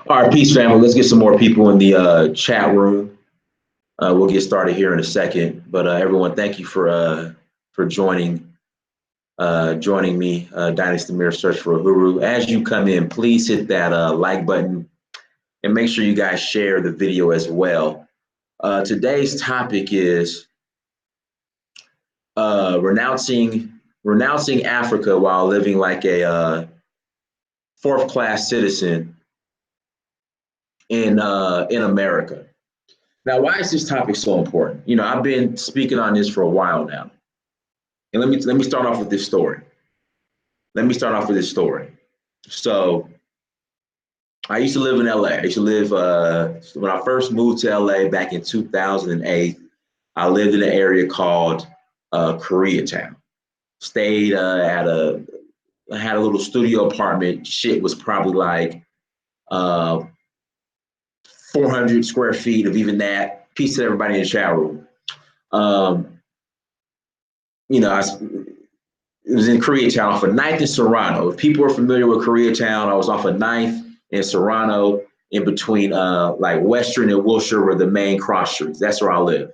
All right, peace, family. Let's get some more people in the chat room. We'll get started here in a second. But everyone, thank you for joining me, Dynasty Mirror Search for Uhuru. As you come in, please hit that like button and make sure you guys share the video as well. Today's topic is renouncing Africa while living like a fourth class citizen in America. Now, why is this topic so important? You know, I've been speaking on this for a while now, and let me start off with this story. Let me start off with this story. So, I used to live in LA. I used to live when I first moved to LA back in 2008. I lived in an area called Koreatown. Stayed I had a little studio apartment. Shit was probably like uh, 400 square feet of even that. Peace to everybody in the chat room. Um, you know, it was in Koreatown off of Ninth and Serrano. If people are familiar with Koreatown, I was off of Ninth and Serrano in between like Western and Wilshire were the main cross streets. That's where I live.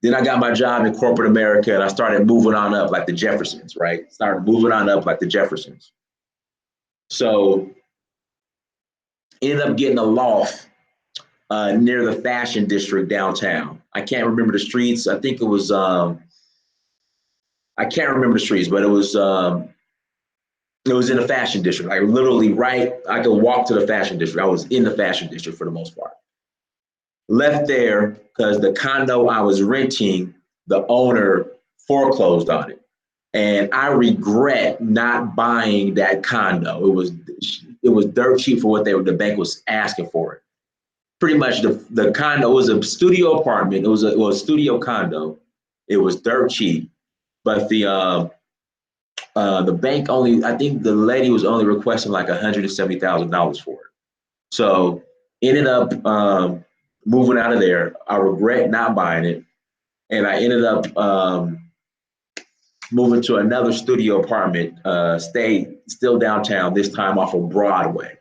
Then I got my job in corporate America and I started moving on up like the Jeffersons, right? Started moving on up like the Jeffersons. So ended up getting a loft near the fashion district downtown. I can't remember the streets. I think it was I can't remember the streets, but it was in the fashion district. Like literally right, I could walk to the fashion district. I was in the fashion district for the most part. Left there because the condo I was renting, the owner foreclosed on it. And I regret not buying that condo. It was dirt cheap for what the bank was asking for it. Pretty much the condo was a studio apartment. It was a studio condo. It was dirt cheap, but the bank only, I think the lady was only requesting like $170,000 for it. So ended up moving out of there. I regret not buying it, and I ended up moving to another studio apartment. Stayed still downtown. This time off of Broadway.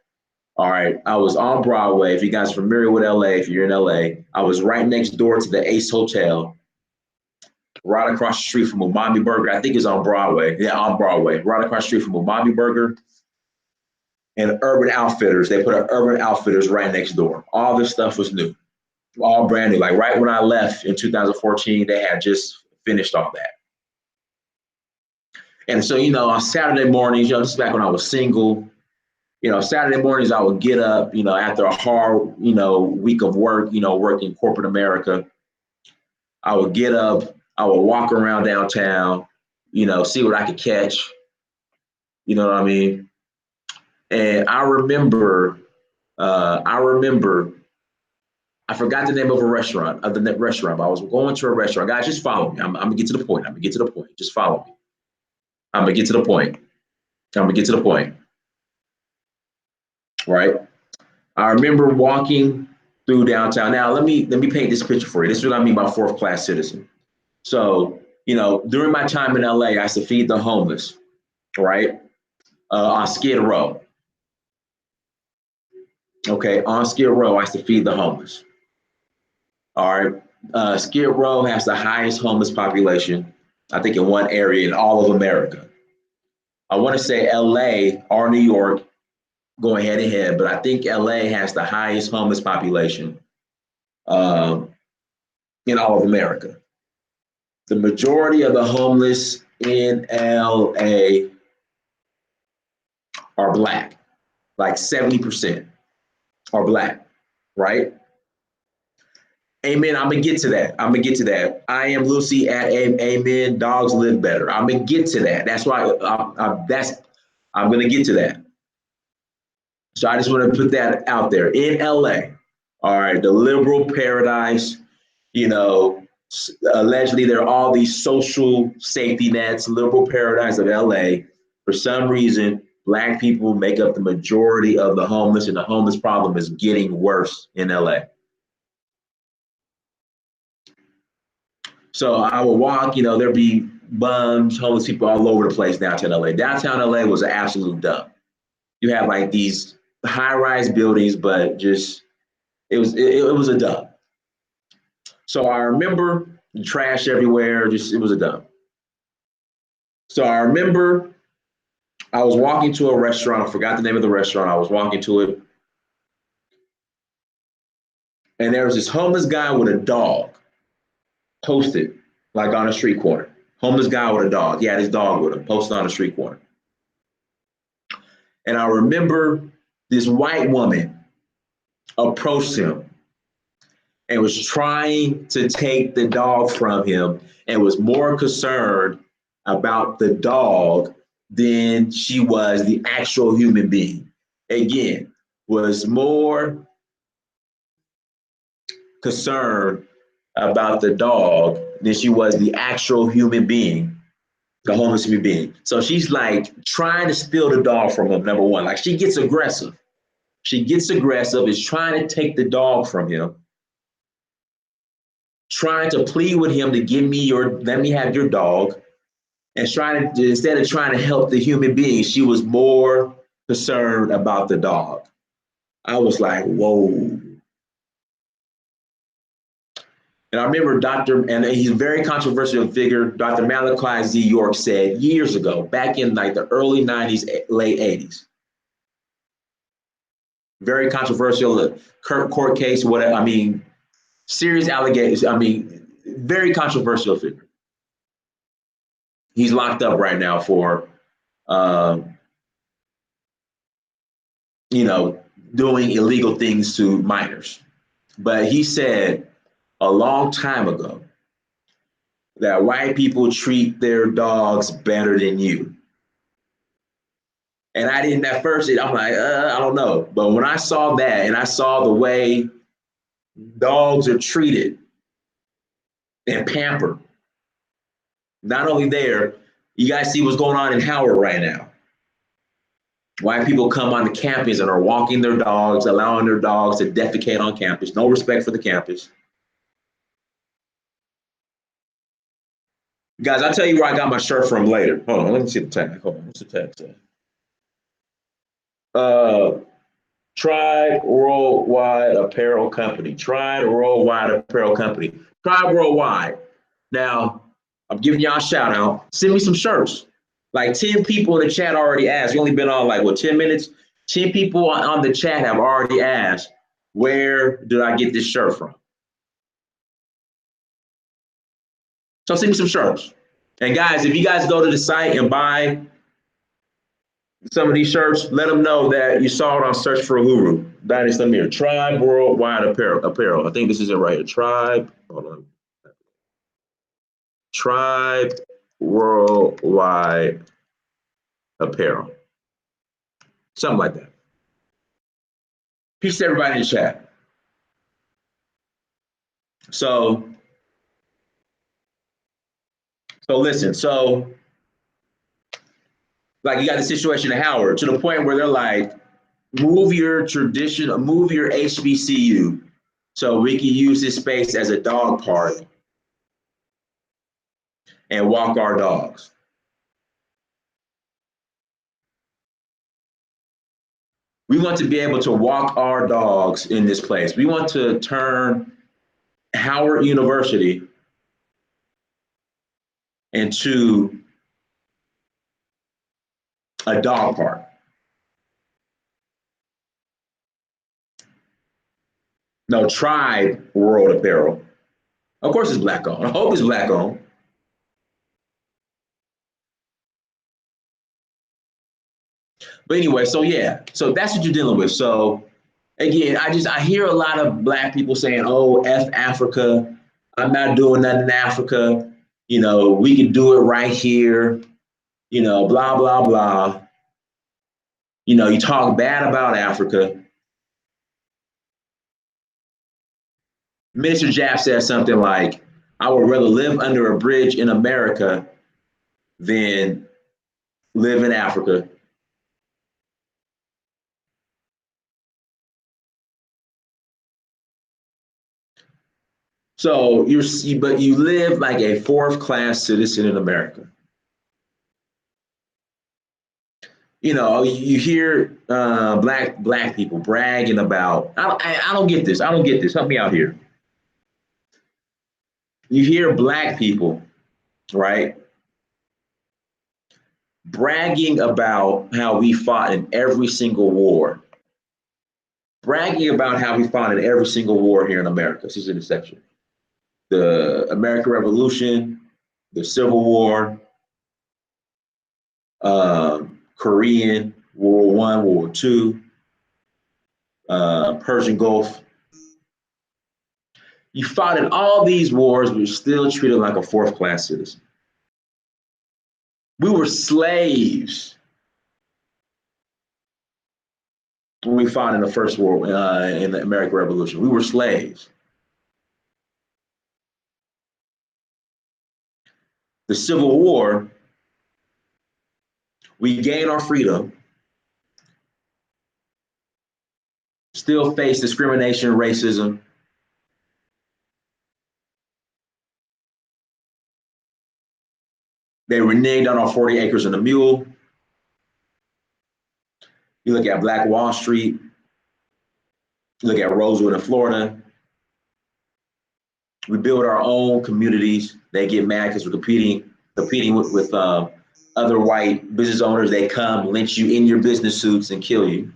All right, I was on Broadway. If you guys are familiar with LA, if you're in LA, I was right next door to the Ace Hotel, right across the street from Umami Burger. I think it's on Broadway. Yeah, on Broadway, right across the street from Umami Burger and Urban Outfitters. They put an Urban Outfitters right next door. All this stuff was new, all brand new. Like right when I left in 2014, they had just finished all that. And so, on Saturday mornings, this is back when I was single. Saturday mornings I would get up, after a hard, week of work, working corporate America. I would get up, I would walk around downtown, see what I could catch. You know what I mean? And I remember, I forgot the name of a restaurant, of the restaurant, but I was going to a restaurant. Guys, just follow me. I'm gonna get to the point. Just follow me. I'm gonna get to the point. Right? I remember walking through downtown. Now, let me paint this picture for you. This is what I mean by fourth class citizen. So, during my time in LA, I used to feed the homeless, right? On Skid Row. Okay, on Skid Row, I used to feed the homeless. All right. Skid Row has the highest homeless population, I think, in one area in all of America. I want to say LA or New York going head to head, but I think LA has the highest homeless population in all of America. The majority of the homeless in LA are Black, like 70% are Black, right? Amen. I'm gonna get to that. I am Lucy at Amen. Dogs live better. I'm gonna get to that. That's why I'm gonna get to that. So I just want to put that out there. In LA, all right, the liberal paradise, allegedly there are all these social safety nets, liberal paradise of LA. For some reason, Black people make up the majority of the homeless, and the homeless problem is getting worse in LA. So I would walk, there'd be bums, homeless people all over the place downtown LA. Downtown LA was an absolute dump. You have like these high-rise buildings, but just it was a dump. So I remember trash everywhere. Just it was a dump. So I remember I was walking to a restaurant. I forgot the name of the restaurant. I was walking to it, and there was this homeless guy with a dog posted like on a street corner. Homeless guy with a dog. He had his dog with him, posted on a street corner. And I remember this white woman approached him and was trying to take the dog from him and was more concerned about the dog than she was the actual human being. Again, was more concerned about the dog than she was the actual human being, the homeless human being. So she's like trying to steal the dog from him, number one. Like she gets aggressive. She gets aggressive, is trying to take the dog from him, trying to plead with him to let me have your dog, and trying to, instead of trying to help the human being, she was more concerned about the dog. I was like, whoa. And I remember and he's a very controversial figure, Dr. Malachi Z. York said years ago, back in like the early 90s, late 80s. Very controversial court case, whatever. I mean, serious allegations. I mean, very controversial figure. He's locked up right now for, you know, doing illegal things to minors. But he said a long time ago that white people treat their dogs better than you. And I didn't at first, I'm like, I don't know. But when I saw that and I saw the way dogs are treated and pampered, not only there, you guys see what's going on in Howard right now. White people come on the campus and are walking their dogs, allowing their dogs to defecate on campus. No respect for the campus. Guys, I'll tell you where I got my shirt from later. Hold on, let me see the tag. Hold on, what's the tag say? Tribe Worldwide Apparel Company. Tribe Worldwide Apparel Company. Tribe Worldwide. Now, I'm giving y'all a shout out. Send me some shirts. Like 10 people in the chat already asked. We only been on like, what, 10 minutes? 10 people on the chat have already asked, where did I get this shirt from? So send me some shirts. And guys, if you guys go to the site and buy some of these shirts, let them know that you saw it on Search for Uhuru. That is them here. Tribe Worldwide Apparel. I think this is it right here. Tribe. Hold on. Tribe Worldwide Apparel. Something like that. Peace to everybody in the chat. So listen, like you got the situation at Howard to the point where they're like, move your HBCU so we can use this space as a dog park and walk our dogs. We want to be able to walk our dogs in this place. We want to turn Howard University into a dog park. No, Tribe World Apparel. Of course it's black owned. I hope it's black owned. But anyway, so that's what you're dealing with. So again, I hear a lot of black people saying, oh, F Africa. I'm not doing nothing in Africa. You know, we can do it right here. You know, blah, blah, blah. You know, you talk bad about Africa. Minister Jab said something like, I would rather live under a bridge in America than live in Africa. So but you live like a fourth class citizen in America. You know, you hear black people bragging about. I don't get this. I don't get this. Help me out here. You hear black people, right, bragging about how we fought in every single war, bragging about how we fought in every single war here in America. This is an exception. The American Revolution, the Civil War, Korean, World War I, World War II, Persian Gulf. You fought in all these wars, but you're still treated like a fourth class citizen. We were slaves when we fought in the First War, in the American Revolution. We were slaves. The Civil War, we gained our freedom, still face discrimination, racism. They reneged on our 40 acres and a mule. You look at Black Wall Street, you look at Rosewood in Florida. We build our own communities. They get mad because we're competing with other white business owners. They come, lynch you in your business suits and kill you.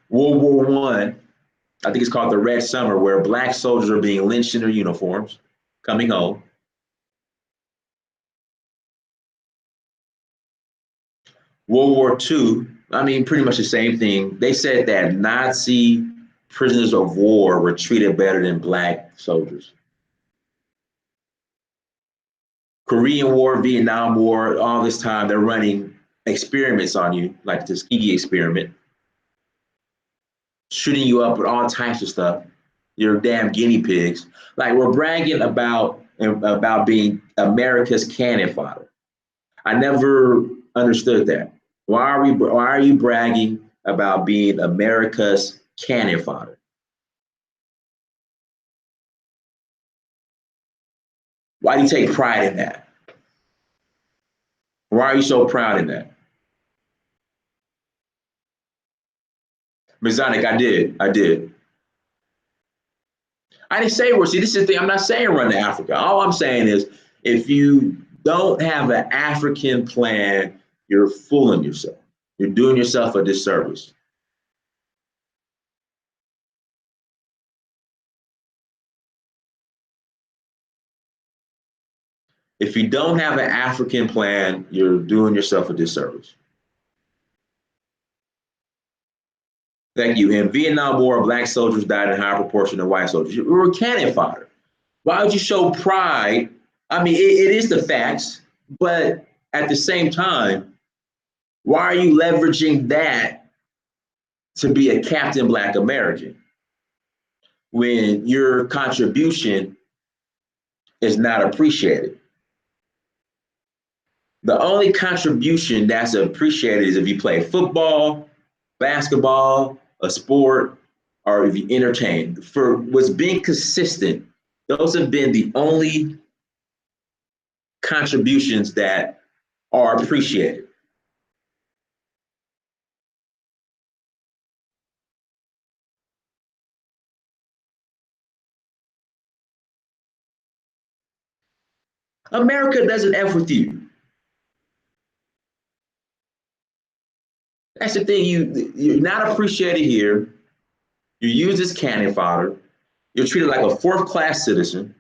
World War I, I think it's called the Red Summer, where black soldiers are being lynched in their uniforms, coming home. World War II, I mean, pretty much the same thing. They said that Nazi prisoners of war were treated better than black soldiers. Korean War, Vietnam War, all this time they're running experiments on you, like the Tuskegee experiment, shooting you up with all types of stuff. You're damn guinea pigs. Like we're bragging about being America's cannon fodder. I never understood that. Why are you bragging about being America's cannon fodder? Why do you take pride in that? Why are you so proud in that? Mizanic, I did. I did. I didn't say we're, see, this is the thing. I'm not saying run to Africa. All I'm saying is if you don't have an African plan, you're fooling yourself. You're doing yourself a disservice. If you don't have an African plan, you're doing yourself a disservice. Thank you. In Vietnam War, black soldiers died in higher proportion than white soldiers. You were cannon fodder. Why would you show pride? I mean, it is the facts, but at the same time, why are you leveraging that to be a Captain Black American when your contribution is not appreciated? The only contribution that's appreciated is if you play football, basketball, a sport, or if you entertain. For what's being consistent, those have been the only contributions that are appreciated. America doesn't F with you. That's the thing. You're not appreciated here. You're used as cannon fodder. You're treated like a fourth class citizen.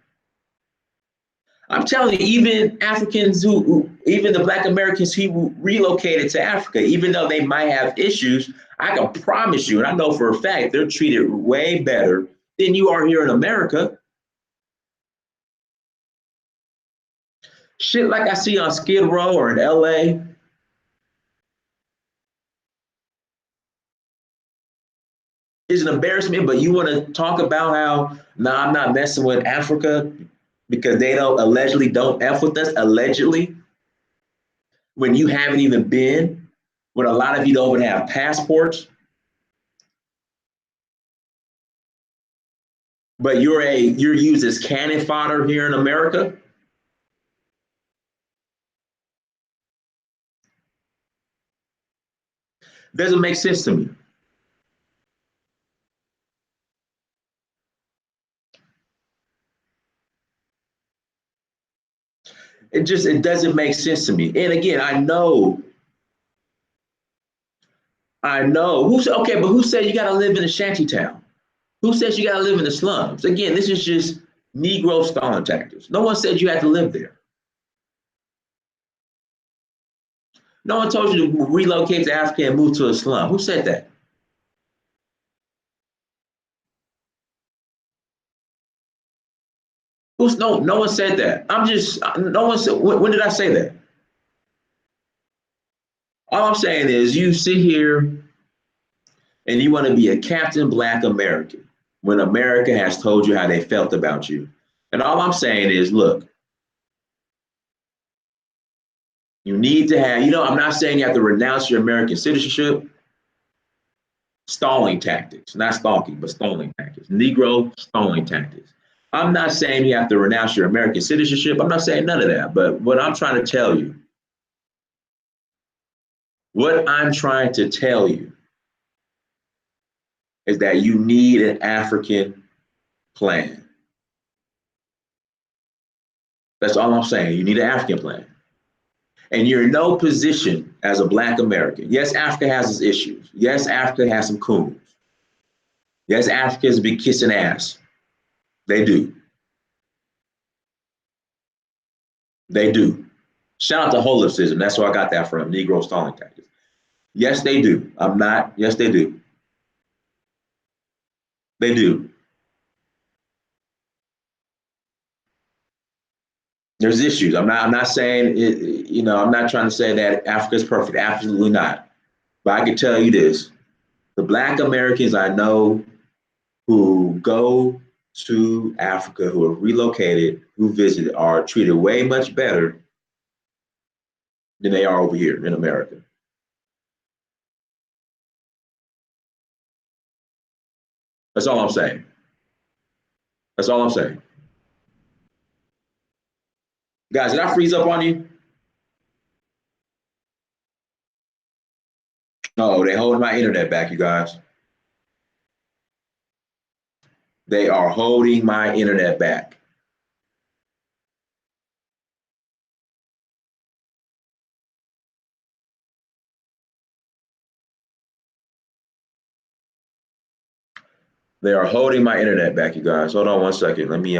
I'm telling you, even Africans even the Black Americans who relocated to Africa, even though they might have issues, I can promise you, and I know for a fact, they're treated way better than you are here in America. Shit like I see on Skid Row or in LA, is an embarrassment, but you want to talk about how, nah, I'm not messing with Africa because they don't allegedly don't F with us, allegedly, when you haven't even been, when a lot of you don't even have passports. But you're used as cannon fodder here in America. Doesn't make sense to me. It doesn't make sense to me. And again, I know who's okay, but who said you got to live in a shanty town? Who says you got to live in the slums? Again, this is just Negro stalling tactics. No one said you had to live there. No one told you to relocate to Africa and move to a slum. Who said that? No one said that. No one said, when did I say that? All I'm saying is you sit here and you want to be a Captain Black American when America has told you how they felt about you. And all I'm saying is, look, you need to have, I'm not saying you have to renounce your American citizenship. Stalling tactics, not stalking, but stalling tactics. Negro stalling tactics. I'm not saying you have to renounce your American citizenship. I'm not saying none of that. But what I'm trying to tell you is that you need an African plan. That's all I'm saying. You need an African plan. And you're in no position as a Black American. Yes, Africa has its issues. Yes, Africa has some coons. Yes, Africans be kissing ass. They do. They do. Shout out to holism. That's where I got that from. Negro stalling tactics. Yes, they do. I'm not. Yes, they do. They do. There's issues. I'm not saying it, I'm not trying to say that Africa is perfect. Absolutely not. But I can tell you this: the Black Americans I know who go to Africa, who have relocated, who visited, are treated way much better than they are over here in America. That's all I'm saying. That's all I'm saying. Guys, did I freeze up on you? No, they holding my internet back, you guys. They are holding my internet back. They are holding my internet back, you guys. Hold on one second. Let me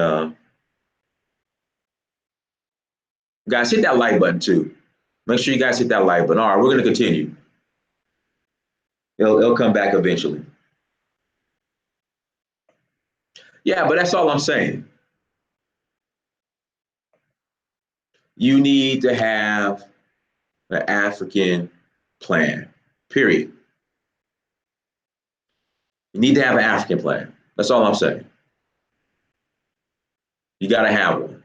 guys, hit that like button too. Make sure you guys hit that like button. All right, we're gonna continue. It'll come back eventually. Yeah, but that's all I'm saying. You need to have an African plan. Period. You need to have an African plan. That's all I'm saying. You gotta have one.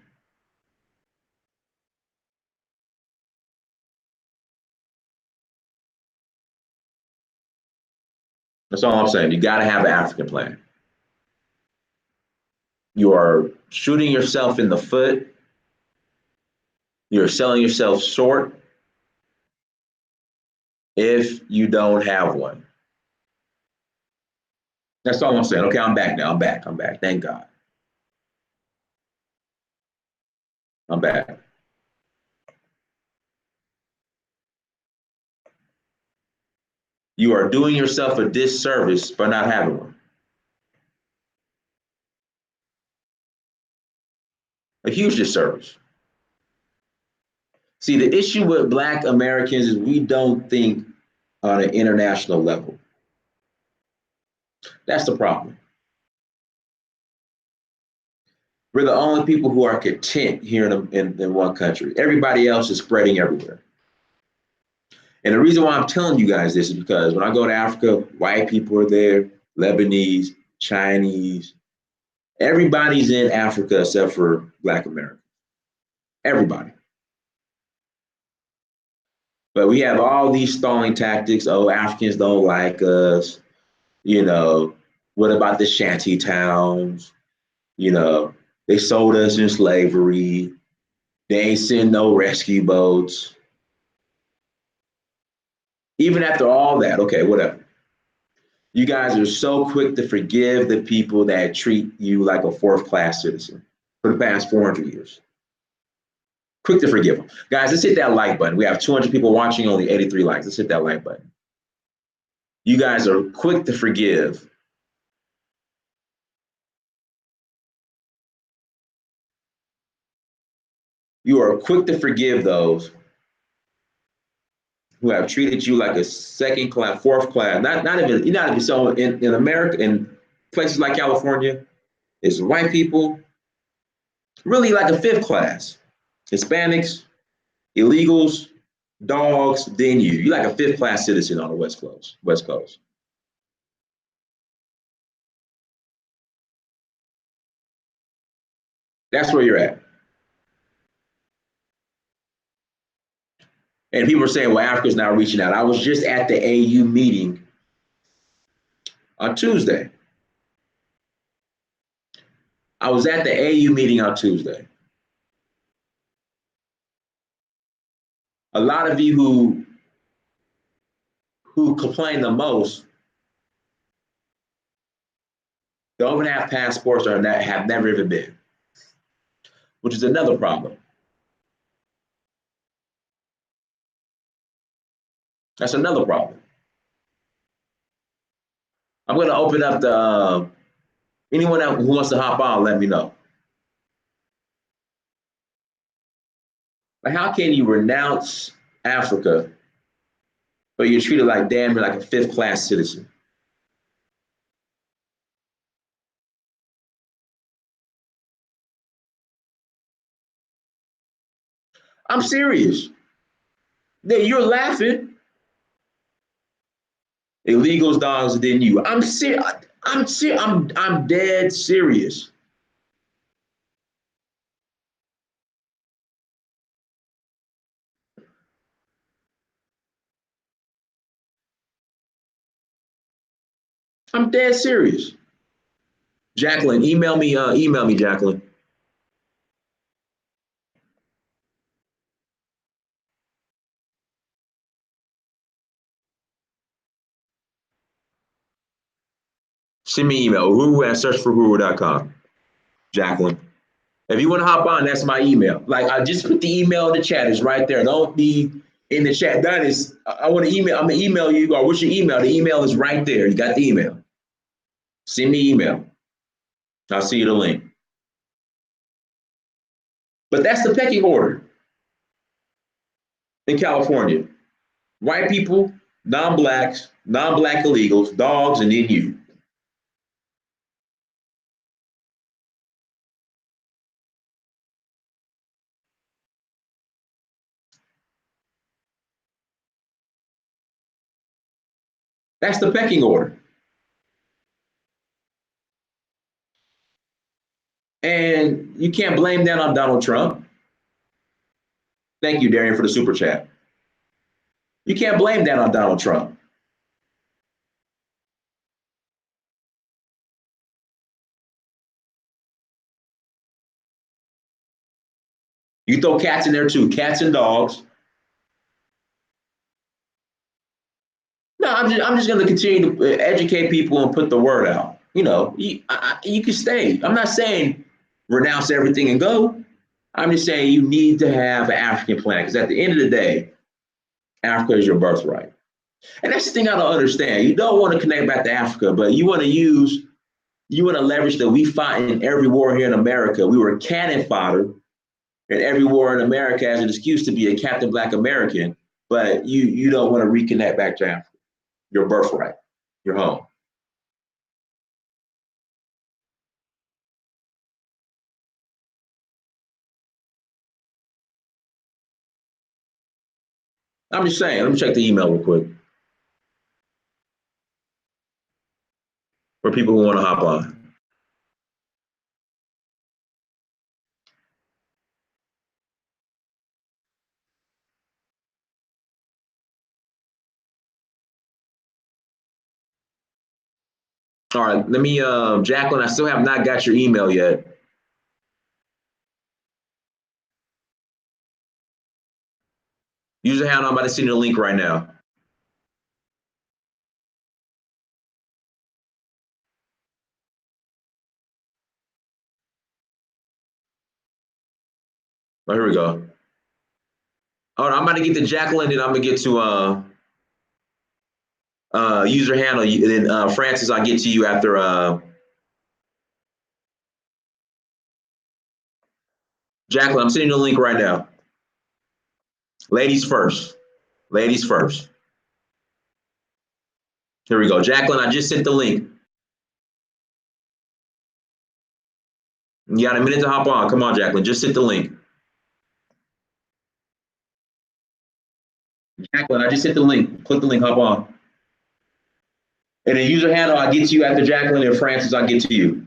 That's all I'm saying. You gotta have an African plan. You are shooting yourself in the foot. You're selling yourself short if you don't have one. That's all I'm saying. Okay, I'm back now. I'm back. I'm back. Thank God. I'm back. You are doing yourself a disservice by not having one. A huge disservice. See, the issue with Black Americans is we don't think on an international level. That's the problem. We're the only people who are content here in one country. Everybody else is spreading everywhere. And the reason why I'm telling you guys this is because when I go to Africa, white people are there, Lebanese, Chinese, everybody's in Africa except for Black Americans. Everybody. But we have all these stalling tactics. Oh, Africans don't like us. You know, what about the shanty towns? You know, they sold us in slavery. They ain't send no rescue boats. Even after all that, okay, whatever. You guys are so quick to forgive the people that treat you like a fourth class citizen for the past 400 years. Quick to forgive them. Guys, let's hit that like button. We have 200 people watching, only 83 likes. Let's hit that like button. You guys are quick to forgive. You are quick to forgive those who have treated you like a second class, fourth class. Not even so in America, in places like California, it's white people, really like a fifth class. Hispanics, illegals, dogs, then you. You're like a fifth class citizen on the West Coast. West Coast. That's where you're at. And people are saying, well, Africa's now reaching out. I was just at the AU meeting on Tuesday. I was at the AU meeting on Tuesday. A lot of you who complain the most don't even have passports or that have never even been, which is another problem. That's another problem. I'm going to open up the anyone who wants to hop on. Let me know. Like, how can you renounce Africa, but you're treated like damn near like a fifth class citizen? I'm serious. You're laughing. Illegals, dogs, than you. I'm serious. I'm dead serious. I'm dead serious. Jacqueline, email me, Jacqueline. Send me email. Huru at searchforhuru.com. Jacqueline. If you want to hop on, that's my email. Like I just put the email in the chat. It's right there. Don't be in the chat. That is, I want to email. I'm gonna email you. Or what's your email? The email is right there. You got the email. Send me email. I'll see you the link. But that's the pecking order in California. White people, non-blacks, non-black illegals, dogs, and then you. That's the pecking order. And you can't blame that on Donald Trump. Thank you, Darian, for the super chat. You can't blame that on Donald Trump. You throw cats in there too, cats and dogs. No, I'm just going to continue to educate people and put the word out. You know, you can stay. I'm not saying renounce everything and go. I'm just saying you need to have an African plan because at the end of the day, Africa is your birthright. And that's the thing I don't understand. You don't want to connect back to Africa, but you want to leverage that we fought in every war here in America. We were cannon fodder in every war in America as an excuse to be a Captain Black American, but you don't want to reconnect back to Africa, your birthright, your home. I'm just saying, let me check the email real quick for people who want to hop on. All right, let me, Jacqueline, I still have not got your email yet. Use your hand. I'm about to send you the link right now. Oh, here we go. All right, I'm about to get to Jacqueline, and I'm gonna get to user handle, and then Francis, I'll get to you after Jacqueline. I'm sending you the link right now. Ladies first. Ladies first. Here we go. Jacqueline, I just sent the link. You got a minute to hop on. Come on, Jacqueline. Just sent the link. Jacqueline, I just sent the link. Click the link, hop on. And then user handle, I'll get to you after Jacqueline, and Francis, I'll get to you.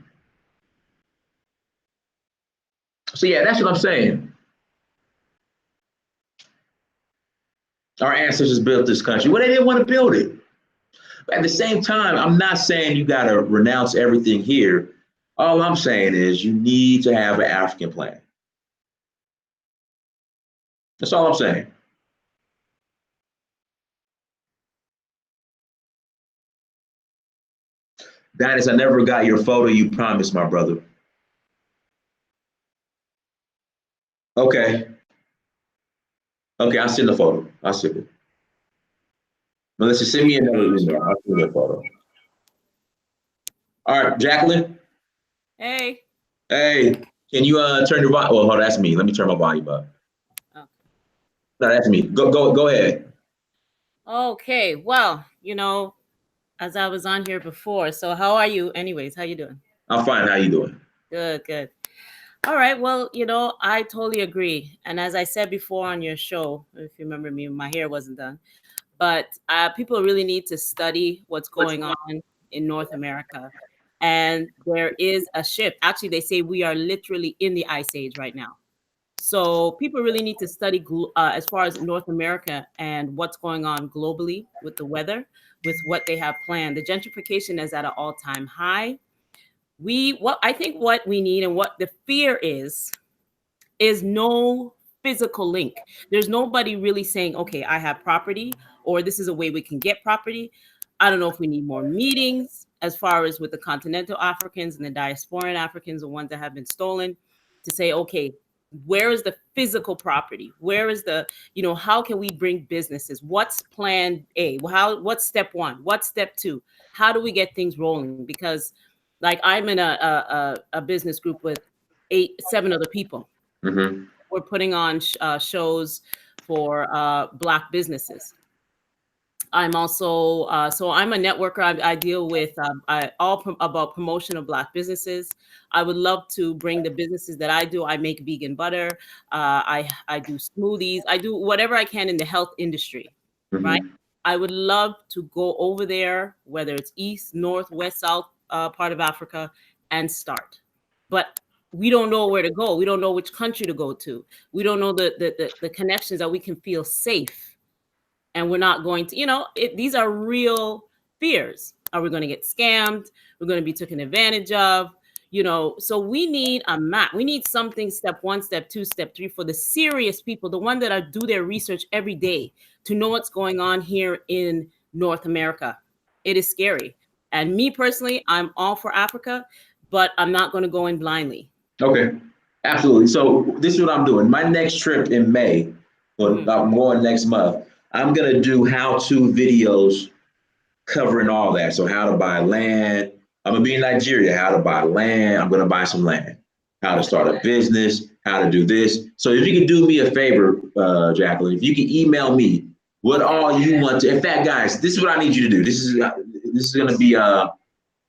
So yeah, that's what I'm saying. Our ancestors built this country. Well, they didn't want to build it. But at the same time, I'm not saying you got to renounce everything here. All I'm saying is you need to have an African plan. That's all I'm saying. Dennis, I never got your photo you promised, my brother. Okay. Okay, I'll send the photo. I'll send it. Melissa, send me another email. I'll send you a photo. All right, Jacqueline. Hey. Hey, can you turn your volume? Well, hold on, that's me. Let me turn my volume up. Okay. No, that's me. Go ahead. Okay. Well, as I was on here before. So how are you anyways? How you doing? I'm fine. How you doing? Good, good. All right. Well, I totally agree. And as I said before on your show, if you remember me, my hair wasn't done. But people really need to study what's going on in North America. And there is a shift. Actually, they say we are literally in the ice age right now. So people really need to study as far as North America and what's going on globally with the weather, with what they have planned. The gentrification is at an all-time high. I think what we need and what the fear is no physical link. There's nobody really saying, okay, I have property, or this is a way we can get property. I don't know if we need more meetings as far as with the continental Africans and the diasporan Africans, the ones that have been stolen, to say, okay, where is the physical property? Where is how can we bring businesses? What's plan A? What's step one? What's step two? How do we get things rolling? Because like I'm in a business group with 7 other people. Mm-hmm. We're putting on shows for Black businesses. I'm also so I'm a networker. I deal with about promotion of Black businesses. I would love to bring the businesses that I do. I make vegan butter. I do smoothies. I do whatever I can in the health industry, Mm-hmm. right? I would love to go over there, whether it's east, north, west, south part of Africa, and start. But we don't know where to go. We don't know which country to go to. We don't know the connections that we can feel safe. And we're not going to, these are real fears. Are we going to get scammed? We're going to be taken advantage of, so we need a map. We need something, step 1, step 2, step 3 for the serious people, the one that do their research every day to know what's going on here in North America. It is scary. And me personally, I'm all for Africa, but I'm not going to go in blindly. Okay, absolutely. So this is what I'm doing. My next trip in May, I'm going next month. I'm going to do how-to videos covering all that. So how to buy land. I'm going to be in Nigeria, how to buy land. I'm going to buy some land. How to start a business, how to do this. So if you could do me a favor, Jacqueline, if you can email me what all you want to. In fact, guys, this is what I need you to do. This is going to be, we're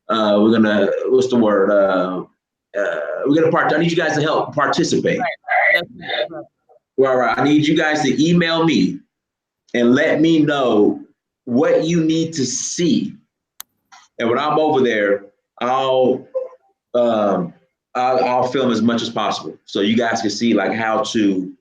going to, what's the word? We're going to I need you guys to help participate. Right. Well, right. I need you guys to email me and let me know what you need to see. And when I'm over there, I'll film as much as possible. So you guys can see like how to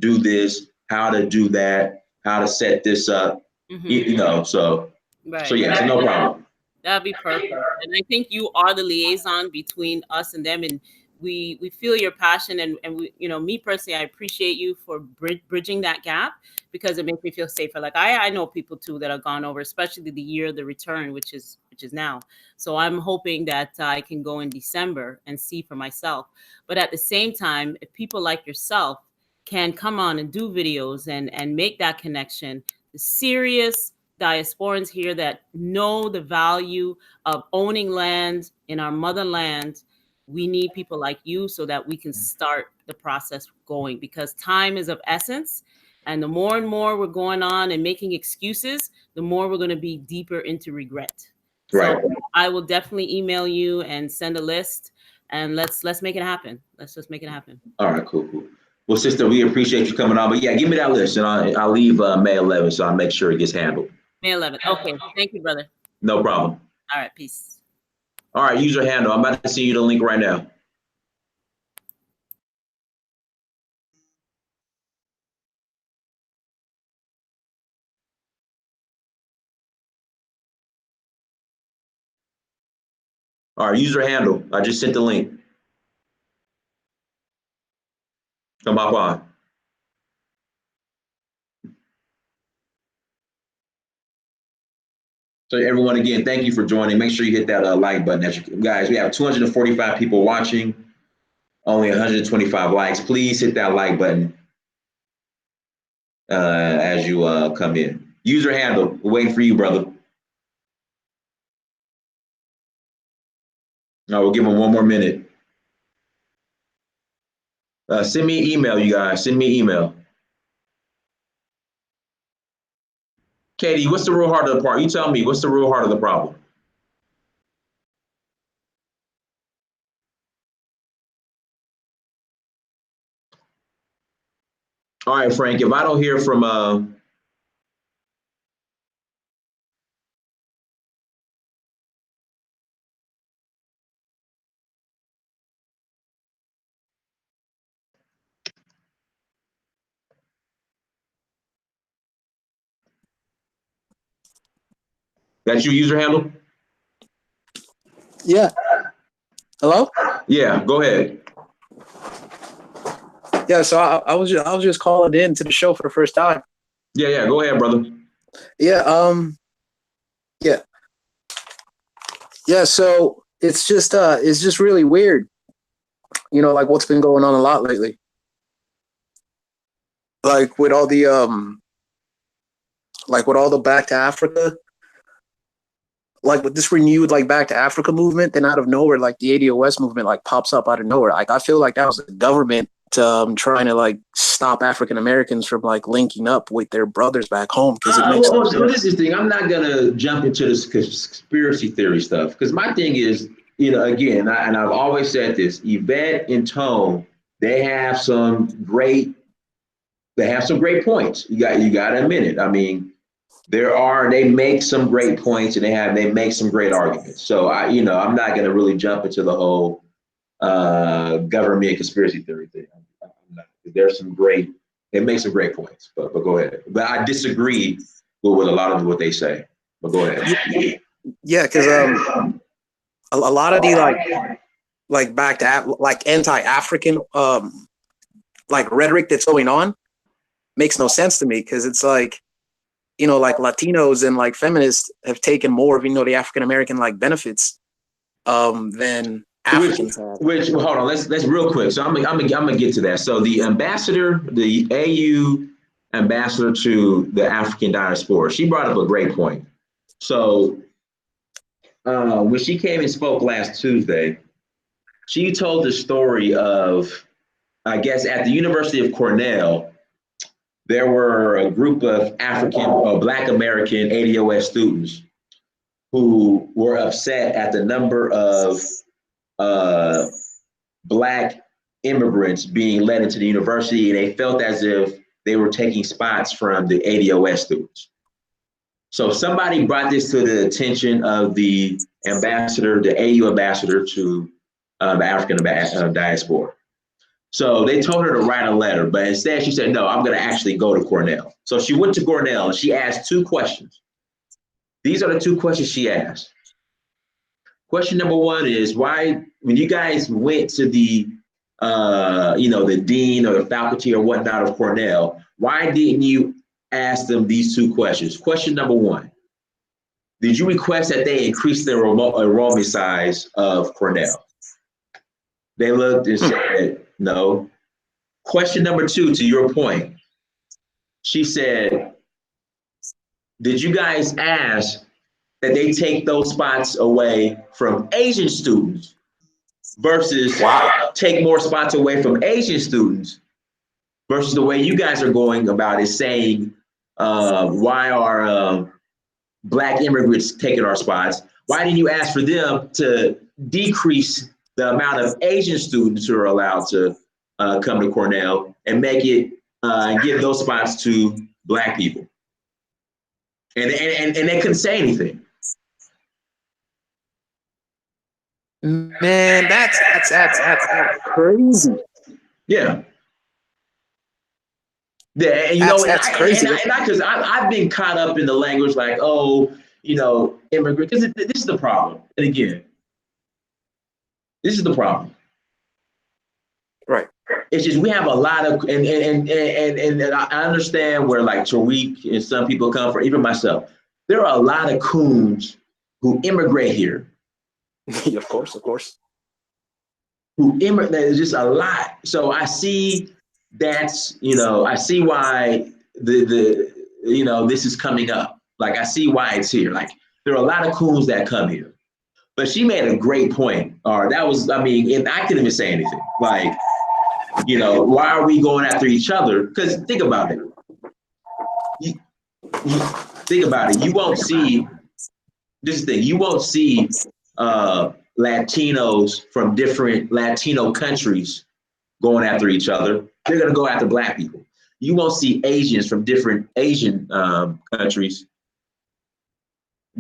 do this, how to do that, how to set this up, Mm-hmm. so, right. So yeah, so no problem. That'd be perfect. And I think you are the liaison between us and them, and we feel your passion, and we, you know, me personally, I appreciate you for bridging that gap, because it makes me feel safer. Like I know people too that have gone over, especially the year of the return, which is now. So I'm hoping that I can go in December and see for myself. But at the same time, if people like yourself can come on and do videos and make that connection, the serious diasporans here that know the value of owning land in our motherland, we need people like you so that we can start the process going, because time is of essence. And the more and more we're going on and making excuses, the more we're going to be deeper into regret. Right. So I will definitely email you and send a list, and let's make it happen. Let's just make it happen. All right, cool. Well, sister, we appreciate you coming on. But yeah, give me that list, and I'll leave May 11th, so I'll make sure it gets handled. May 11th. Okay. Thank you, brother. No problem. All right. Peace. All right, use your handle. I'm about to send you the link right now. All right, use your handle. I just sent the link. Come hop on. So everyone, again, thank you for joining. Make sure you hit that like button. Guys, we have 245 people watching, only 125 likes. Please hit that like button as you come in. Use your handle. We're waiting for you, brother. No, we'll give them one more minute. Send me an email, you guys. Send me an email. Katie, what's the real heart of the problem? You tell me, what's the real heart of the problem? All right, Frank, if I don't hear from that's your user handle? Yeah. Hello? Yeah, go ahead. Yeah, so I was just calling in to the show for the first time. Yeah, go ahead, brother. Yeah, yeah, so it's just really weird. You know, like what's been going on a lot lately. Like with all the back to Africa, like with this renewed like back to Africa movement, then out of nowhere, like the ADOS movement like pops up out of nowhere. Like I feel like that was the government trying to like stop African Americans from like linking up with their brothers back home, because it makes well, this is the thing. I'm not gonna jump into this conspiracy theory stuff, because my thing is, you know, again, and I've always said this: Yvette and Tone, they have some great points. You got to admit it. I mean, they make some great points, and they make some great arguments. So I'm not gonna really jump into the whole government conspiracy theory thing. It makes some great points, but go ahead. But I disagree with a lot of what they say, but go ahead. Yeah, because a lot of the like back to like anti-African like rhetoric that's going on makes no sense to me, because it's like, you know, like Latinos and like feminists have taken more of, you know, the African American like benefits than Africans have. Which hold on, let's real quick. So I'm gonna get to that. So the AU ambassador to the African diaspora, she brought up a great point. So when she came and spoke last Tuesday, she told the story of, I guess, at the University of Cornell, there were a group of African or Black American ADOS students who were upset at the number of Black immigrants being let into the university, and they felt as if they were taking spots from the ADOS students. So somebody brought this to the attention of the ambassador, the AU ambassador to the African diaspora. So they told her to write a letter, but instead she said, no, I'm going to actually go to Cornell. So she went to Cornell and she asked two questions. These are the two questions she asked. Question number one is why, when you guys went to the, the dean or the faculty or whatnot of Cornell, why didn't you ask them these two questions? Question number one, did you request that they increase the enrollment size of Cornell? They looked and said no. Question number two, to your point, she said, did you guys ask that they take those spots away from Asian students versus take more spots away from Asian students versus the way you guys are going about it, saying, why are Black immigrants taking our spots? Why didn't you ask for them to decrease the amount of Asian students who are allowed to come to Cornell and make it give those spots to Black people? And they couldn't say anything. Man, that's crazy. Yeah. Yeah, and that's crazy. Because I've been caught up in the language like, oh, immigrant. Because this is the problem. And again, this is the problem. Right. It's just we have a lot of, and I understand where like Tariq and some people come from, even myself. There are a lot of coons who immigrate here. Of course. Who immigrate, there's just a lot. So I see that's, I see why this is coming up. Like I see why it's here. Like there are a lot of coons that come here. But she made a great point. Or that was, and I couldn't even say anything. Like, why are we going after each other? Because think about it. Think about it. You won't see, this is the thing, you won't see Latinos from different Latino countries going after each other. They're going to go after Black people. You won't see Asians from different Asian countries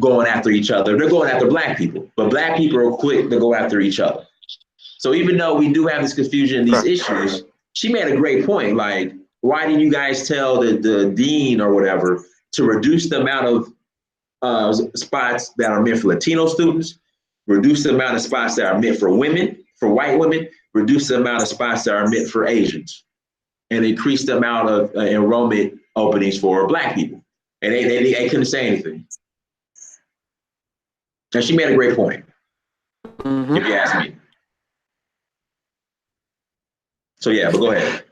going after each other. They're going after Black people, but Black people are quick to go after each other. So even though we do have this confusion and these issues, she made a great point. Like, why didn't you guys tell the dean or whatever to reduce the amount of spots that are meant for Latino students, reduce the amount of spots that are meant for women, for white women, reduce the amount of spots that are meant for Asians, and increase the amount of enrollment openings for Black people? And they couldn't say anything. And she made a great point, if you ask me. So yeah, but go ahead.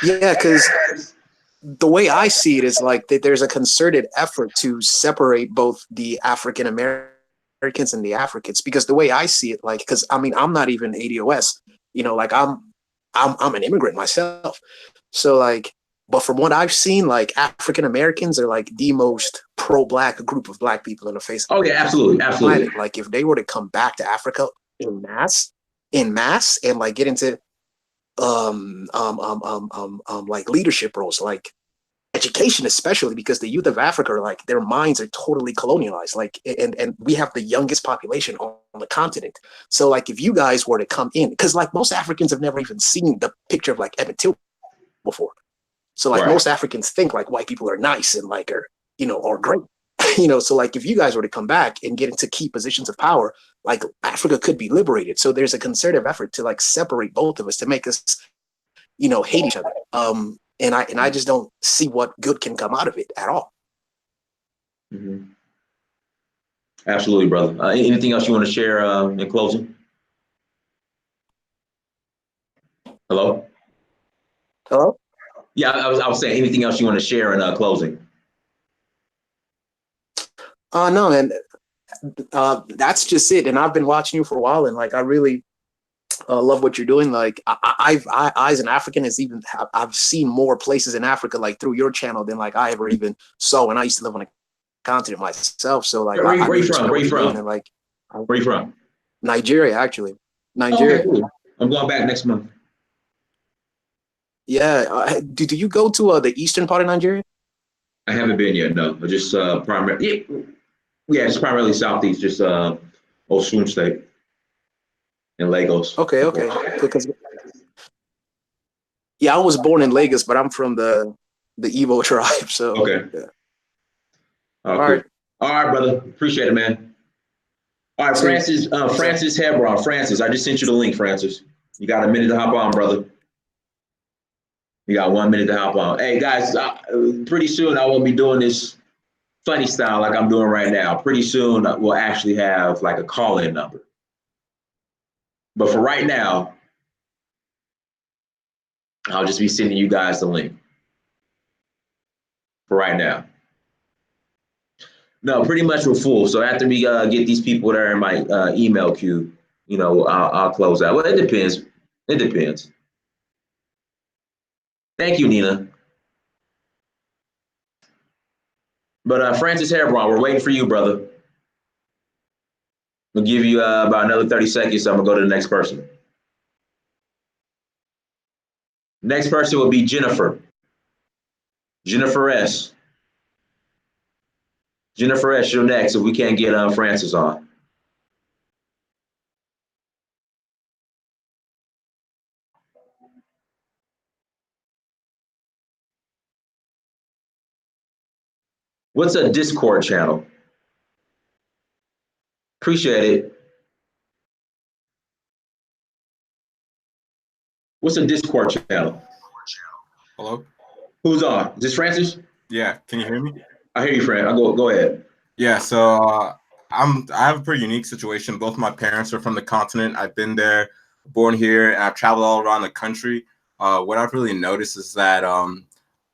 Yeah, because the way I see it is like that there's a concerted effort to separate both the African Americans and the Africans. Because the way I see it, like, because I'm not even ADOS, like I'm an immigrant myself. So like, but from what I've seen, like African Americans are like the most pro-Black group of Black people in the face. Oh yeah, absolutely. Like if they were to come back to Africa in mass, and like get into like leadership roles, like education, especially because the youth of Africa are like, their minds are totally colonialized, like, and we have the youngest population on the continent. So like if you guys were to come in, because like most Africans have never even seen the picture of like Emmett Till before. So like most Africans think like white people are nice and like are great. So like if you guys were to come back and get into key positions of power, like Africa could be liberated. So there's a concerted effort to like separate both of us, to make us, hate each other. And I just don't see what good can come out of it at all. Mm-hmm. Absolutely, brother. Anything else you want to share in closing? Hello? Yeah, I was saying, anything else you want to share in closing? No, man. That's just it. And I've been watching you for a while, and like I really love what you're doing. Like I as an African, I've seen more places in Africa like through your channel than like I ever even saw when I used to live on a continent myself. So like, where you from? Where you from? And, like, where you from? Nigeria, actually. Nigeria. Okay, cool. I'm going back next month. Yeah. Do you go to the eastern part of Nigeria? I haven't been yet. No, but just primarily. Yeah, it's primarily southeast, just Osun State and Lagos. Okay. Because I was born in Lagos, but I'm from the Igbo tribe. So okay. Yeah. All right, brother. Appreciate it, man. All right, Francis, Francis Hebron. Francis, I just sent you the link, Francis. You got a minute to hop on, brother. You got 1 minute to hop on. Hey, guys, pretty soon I won't be doing this funny style like I'm doing right now. Pretty soon we'll actually have like a call-in number. But for right now, I'll just be sending you guys the link. For right now. No, pretty much we're full. So after we get these people that are in my email queue, you know, I'll close out. Well, it depends. It depends. Thank you, Nina. But Francis Hebron, we're waiting for you, brother. We'll give you about another 30 seconds. So I'm gonna go to the next person. Next person will be Jennifer. Jennifer S. Jennifer S. You're next if we can't get Francis on. What's a Discord channel? Appreciate it. What's a Discord channel? Hello? Who's on? Is this Francis? Yeah, can you hear me? I hear you, Fran. Go ahead. Yeah, so I have a pretty unique situation. Both my parents are from the continent. I've been there, born here, and I've traveled all around the country. What I've really noticed is that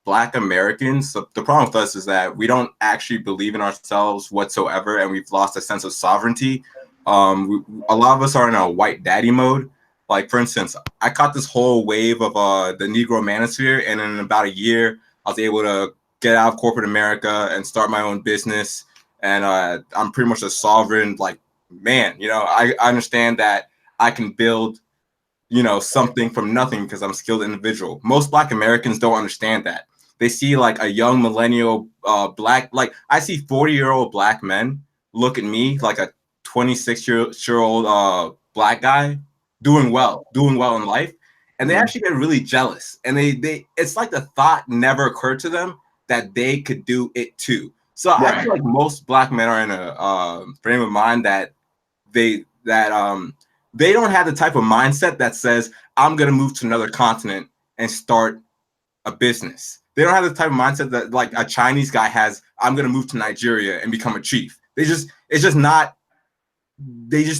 Black Americans, the problem with us is that we don't actually believe in ourselves whatsoever, and we've lost a sense of sovereignty. A lot of us are in a white daddy mode. Like, for instance, I caught this whole wave of the Negro manosphere, and in about a year, I was able to get out of corporate America and start my own business. And I'm pretty much a sovereign, like, man. You know, I understand that I can build, you know, something from nothing because I'm a skilled individual. Most Black Americans don't understand that. They see like a young millennial Black, like I see 40-year-old Black men look at me like a 26-year-old Black guy doing well in life. And they actually get really jealous. And they it's like the thought never occurred to them that they could do it too. So Right. I feel like most Black men are in a frame of mind that they don't have the type of mindset that says, I'm going to move to another continent and start a business. They don't have the type of mindset that like a Chinese guy has, I'm going to move to Nigeria and become a chief. They just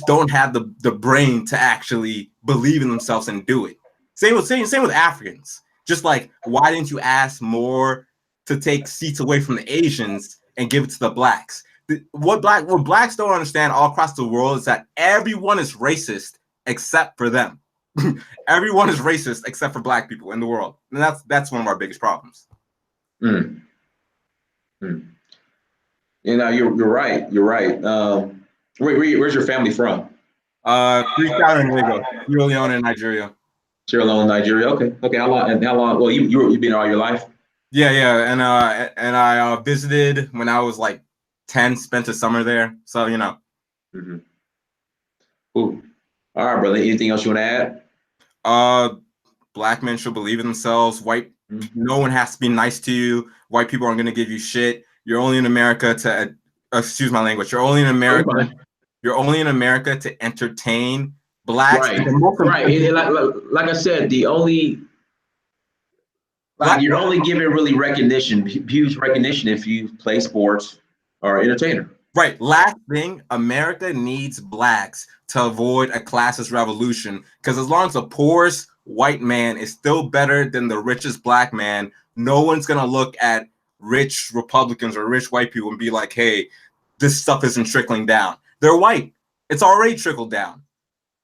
don't have the brain to actually believe in themselves and do it. Same with Africans. Just like, why didn't you ask more to take seats away from the Asians and give it to the Blacks? What Blacks don't understand all across the world is that everyone is racist except for them. Everyone is racist except for Black people in the world, and that's one of our biggest problems. You know, you're right. You're right. Where's your family from? Freetown and Lagos, Sierra Leone, in Nigeria. Sierra Leone, Nigeria. Okay. How long? Well, you've been all your life. Yeah, and I visited when I was like 10, spent a summer there. So, you know. Mm-hmm. Ooh. All right, brother. Anything else you want to add? Black men should believe in themselves. No one has to be nice to you. White people aren't going to give you shit. You're only in America to, excuse my language. You're only in America. You're only in America to entertain Blacks. Right. Like I said, the only. Like you're only given really recognition, huge recognition, if you play sports or entertainer. Right. Last thing, America needs Blacks to avoid a classist revolution. Because as long as the poorest white man is still better than the richest Black man, no one's going to look at rich Republicans or rich white people and be like, hey, this stuff isn't trickling down. They're white. It's already trickled down.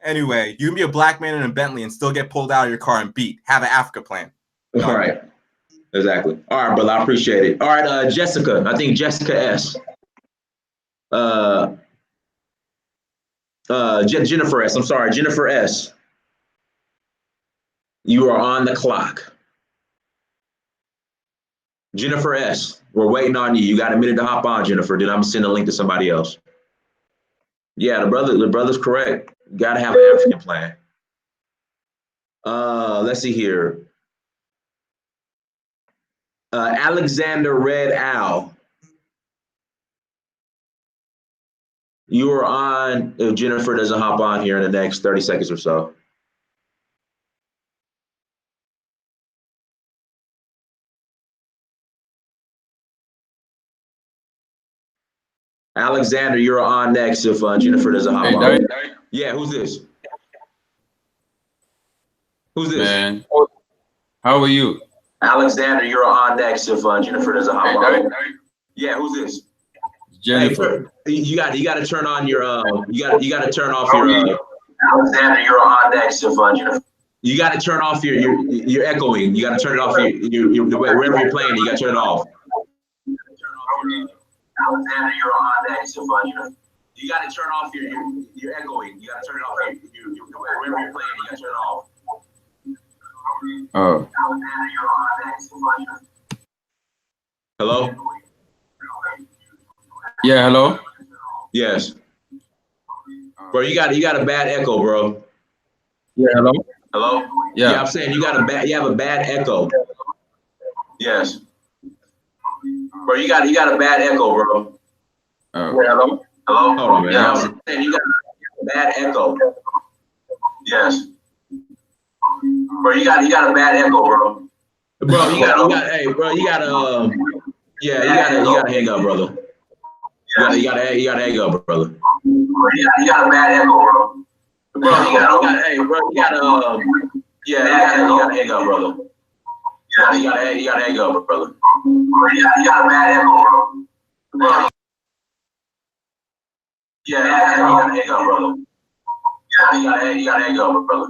Anyway, you can be a Black man in a Bentley and still get pulled out of your car and beat. Have an Africa plan. No. All right. Exactly. All right, brother. I appreciate it. All right, Jessica. I think Jessica S. Jennifer S. I'm sorry, Jennifer S. You are on the clock. Jennifer S. We're waiting on you. You got a minute to hop on, Jennifer. Then I'm gonna send a link to somebody else. Yeah, the brother's correct. You gotta have an African plan. Let's see here. Alexander Red Owl. You are on if Jennifer doesn't hop on here in the next 30 seconds or so. Alexander, you're on next if Jennifer doesn't hop on. Derek, Yeah, who's this? Who's this? man, how are you? Alexander, you're on next if Jennifer doesn't hop on. Yeah, who's this? Jennifer. Hey, you got to turn on your you got to turn off your Alexander, you're on next if Jennifer. You got to turn off your echoing. You got to turn it off your wherever you're playing. You got to turn it off. Alexander, you're on next if Jennifer. You got to turn off your echoing. You got to turn it off wherever you're playing. You got to turn it off. Oh. Alexander, you're on next if Jennifer. Hello? Yeah, hello? Yes. Bro, you got a bad echo, bro. Yeah, hello? Hello? Yeah. I'm saying you have a bad echo. Yes. Bro, you got a bad echo, bro. Oh. Yeah, hello? Hello? Hold on, man. Yeah, I'm saying you got a bad echo. Yes. Bro, you got a bad echo, bro. Bro, you got hey, bro, you gotta hang up, brother. You gotta hang up, brother. You got a bad echo, bro. Bro, you gotta hang up, brother. You gotta hang up, brother. You got a bad echo, bro. Bro. You gotta hang up, brother. You gotta hang up, brother.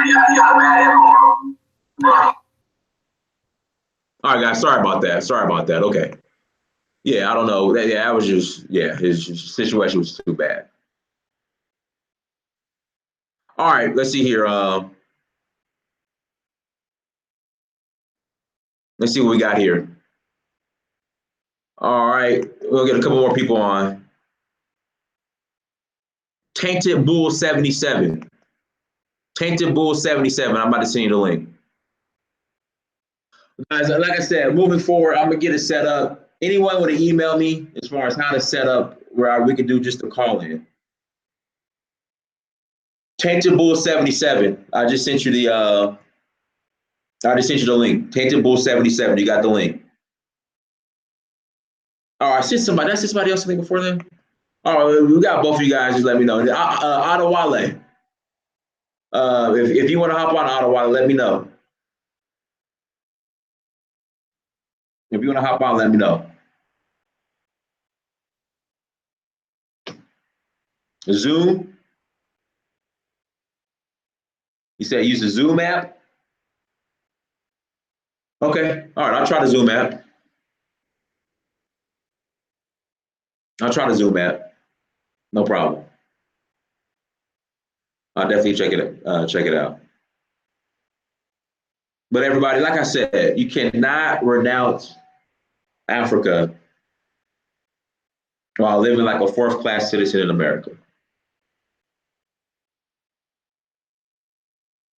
You got a bad echo, bro. All right, guys. Sorry about that. Okay. Yeah, I don't know. Yeah, that was just his situation was too bad. All right, let's see here. Let's see what we got here. All right, we'll get a couple more people on. Tainted Bull 77. Tainted Bull 77. I'm about to send you the link. Guys, like I said, moving forward, I'm gonna get it set up. Anyone want to email me as far as how to set up where we can do just a call in? Tainted Bull 77. I just sent you the link. Tainted Bull 77. You got the link. Oh, I sent somebody. Did I send somebody else something before then? All right, we got both of you guys. Just let me know. Adewale. If you want to hop on Adewale, let me know. If you want to hop on, let me know. Zoom. You said use the Zoom app? Okay. All right. I'll try the Zoom app. No problem. I'll definitely check it out. But everybody, like I said, you cannot renounce Africa while living like a fourth-class citizen in America.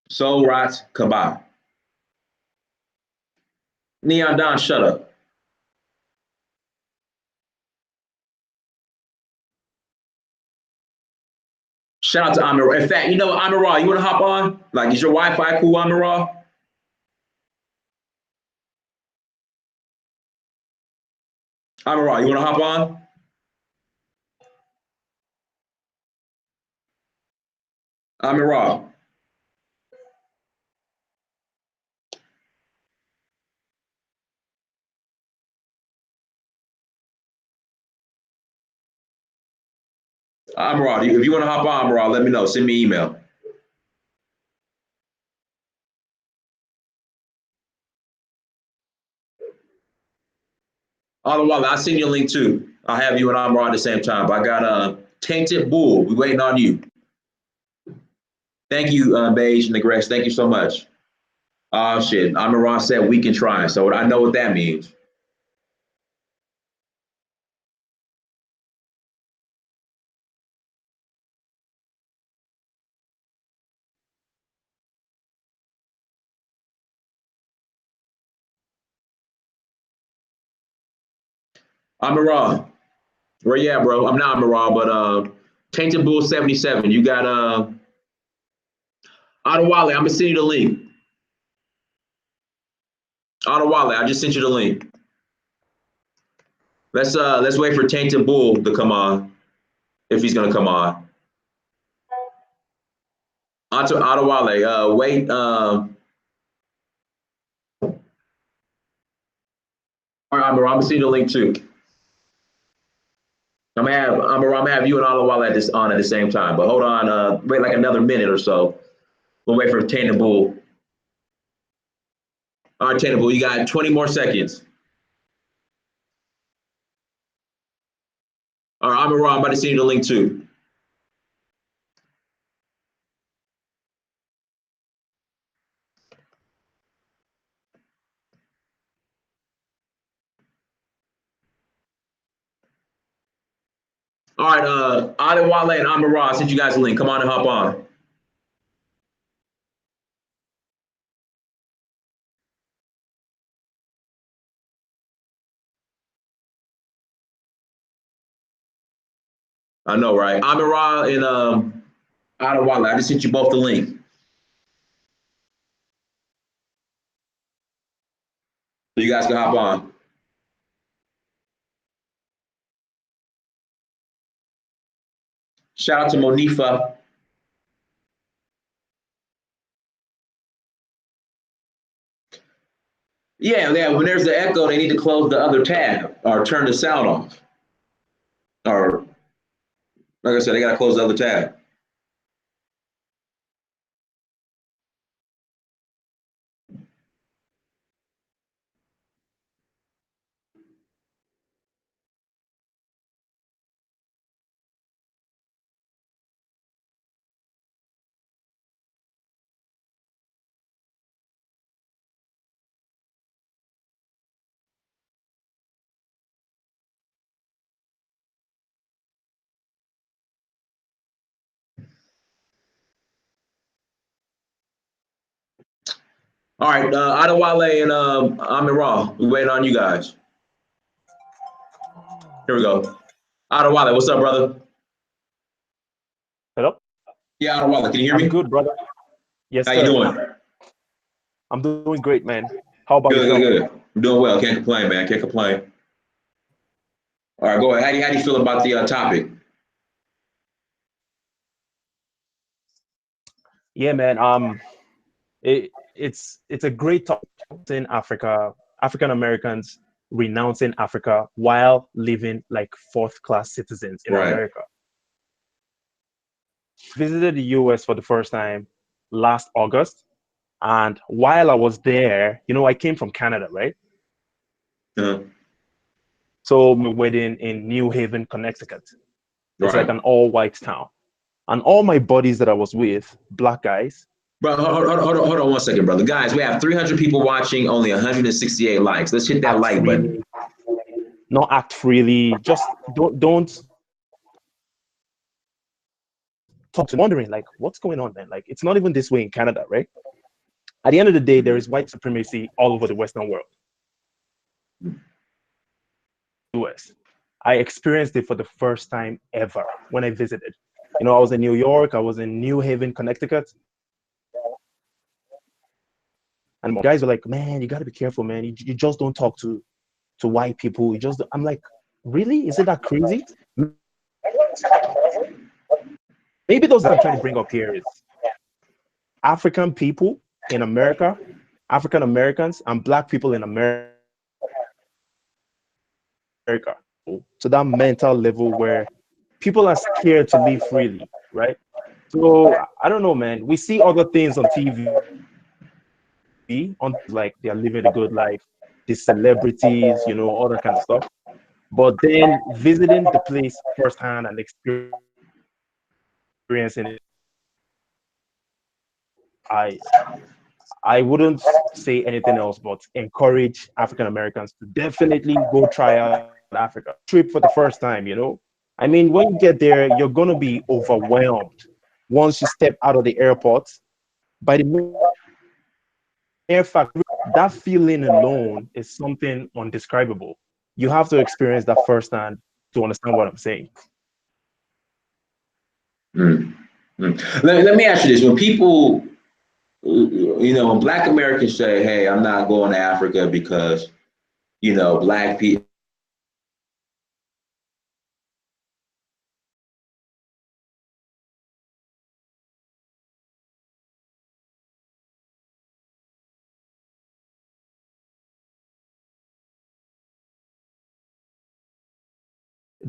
Soul Rots Kabah. Neon Don, shut up. Shout out to Amir. In fact, you know what, Amir, you want to hop on? Like, is your Wi-Fi cool, Amir? Amir, you want to hop on? Amir. Amir, if you want to hop on, Amir, let me know. Send me an email. Otherwise, I'll send you a link too. I'll have you and Amir at the same time. But I got a Tainted Bull. We waiting on you. Thank you, Beige and Negrex. Thank you so much. Oh shit. Amir said we can try. So I know what that means. Amir. Where you at, bro? I'm not Miral, but Tainted Bull 77. You got Ottawale. I'm gonna send you the link. Ottawale, I just sent you the link. Let's wait for Tainted Bull to come on, if he's gonna come on. Ottawale, wait. All right, I'm gonna send you the link too. I'm gonna have you and Ottawale at the same time. But hold on, wait like another minute or so. We'll wait for Tainted Bull. All right, Tainted Bull, you got 20 more seconds. All right, I'm about to send you the link too. All right, Adewale and Amara, I sent you guys a link. Come on and hop on. I know, right? Amara and Adewale, I just sent you both the link. So you guys can hop on. Shout out to Monifa. Yeah, when there's the echo, they need to close the other tab or turn the sound off. Or, like I said, they got to close the other tab. All right, Adewale and Amara, we waiting on you guys. Here we go. Adewale, what's up, brother? Hello? Yeah, Adewale, can you hear me? I'm good, brother. Yes, How sir. you doing? I'm doing great, man. How about Good, yourself? good. I'm doing well. Can't complain, man. Can't complain. All right, go ahead. How do you feel about the topic? Yeah, man. It's a great topic in Africa, African Americans renouncing Africa while living like fourth class citizens in Right. America. Visited the US for the first time last August. And while I was there, I came from Canada, right? Uh, So my wedding in New Haven, Connecticut. It's like right. an all-white town. And all my buddies that I was with, black guys. Bro, hold on 1 second, brother. Guys, we have 300 people watching, only 168 likes. Let's hit that Act like freely, button. not act freely. Just don't talk to wondering like what's going on, man. Like it's not even this way in Canada, right? At the end of the day, there is white supremacy all over the Western world. US. I experienced it for the first time ever when I visited. I was in New York, I was in New Haven, Connecticut. And guys were like, man, you got to be careful, man. You just don't talk to white people. I'm like, really? Is it that crazy? Maybe those that I'm trying to bring up here is African people in America, African Americans, and black people in America. To that mental level where people are scared to live freely, right? So I don't know, man. We see other things on TV, on like they're living a good life, the celebrities, all that kind of stuff. But then visiting the place firsthand and experiencing it, I wouldn't say anything else but encourage African Americans to definitely go try out Africa trip for the first time. I mean, when you get there, you're gonna be overwhelmed once you step out of the airport by the mere fact that feeling alone is something undescribable. You have to experience that firsthand to understand what I'm saying. Mm. Let me ask you this: when people, when Black Americans say, "Hey, I'm not going to Africa because Black people."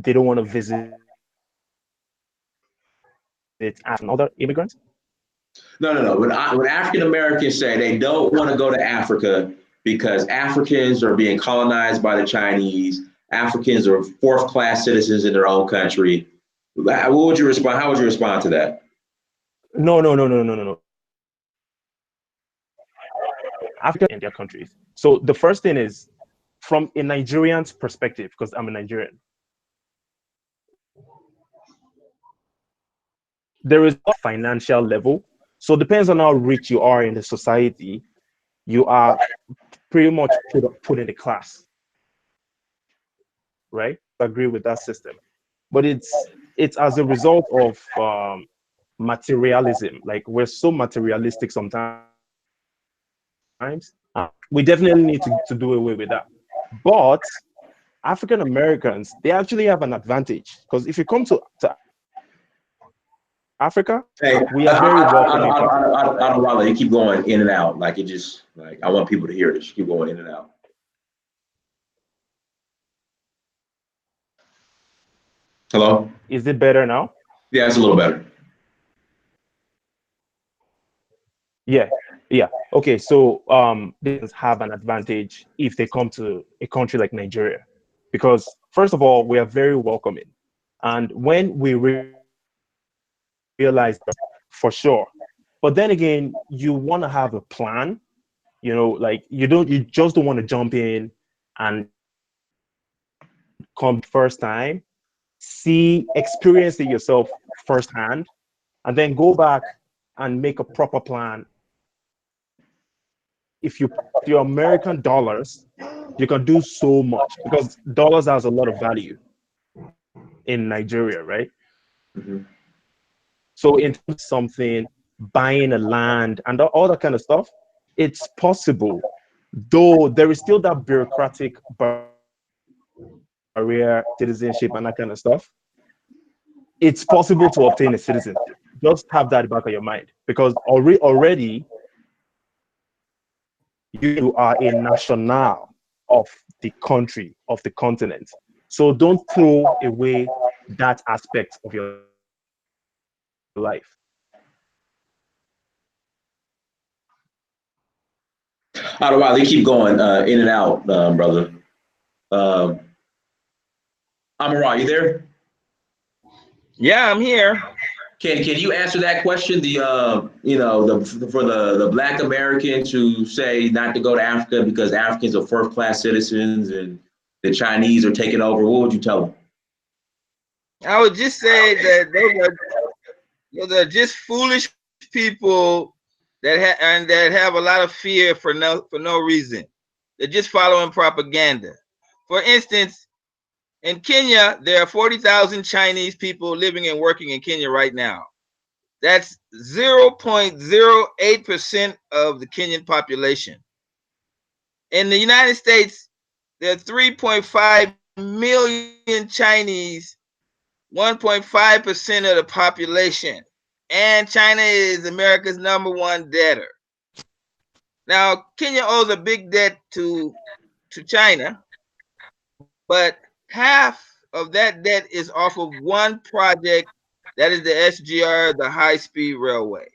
They don't want to visit as another immigrant. No. When African Americans say they don't want to go to Africa because Africans are being colonized by the Chinese, Africans are fourth class citizens in their own country. What would you respond? How would you respond to that? No. Africa and their countries. So the first thing is, from a Nigerian's perspective, because I'm a Nigerian, there is a financial level. So it depends on how rich you are in the society. You are pretty much put in a class, right? I agree with that system, but it's as a result of materialism. Like, we're so materialistic sometimes. We definitely need to do away with that. But African Americans, they actually have an advantage, because if you come to Africa, Hey, we are very welcoming. I don't know. You keep going in and out. Like, it just like, I want people to hear this. You keep going in and out. Hello? Is it better now? Yeah, it's a little better. Yeah. Okay, so they have an advantage if they come to a country like Nigeria, because first of all, we are very welcoming, and when we realize that, for sure. But then again, you want to have a plan. Like, you just don't want to jump in and come first time, experience it yourself firsthand, and then go back and make a proper plan. If you put your American dollars, you can do so much, because dollars has a lot of value in Nigeria, right? Mm-hmm. So in terms of something, buying a land and all that kind of stuff, it's possible, though there is still that bureaucratic barrier, citizenship and that kind of stuff. It's possible to obtain a citizenship. Just have that back of your mind, because already you are a national of the country, of the continent. So don't throw away that aspect of your life. Out of while they keep going in and out, brother. Um, Amara, you there? Yeah, I'm here. Can you answer that question? For the Black Americans who say not to go to Africa because Africans are first class citizens and the Chinese are taking over. What would you tell them? I would just say that those are just foolish people that have a lot of fear for no reason. They're just following propaganda. For instance, in Kenya, there are 40,000 Chinese people living and working in Kenya right now. That's 0.08% of the Kenyan population. In the United States, there are 3.5 million Chinese, 1.5% of the population. And China is America's #1 debtor. Now, Kenya owes a big debt to China, but half of that debt is off of one project, that is the SGR, the high-speed railway.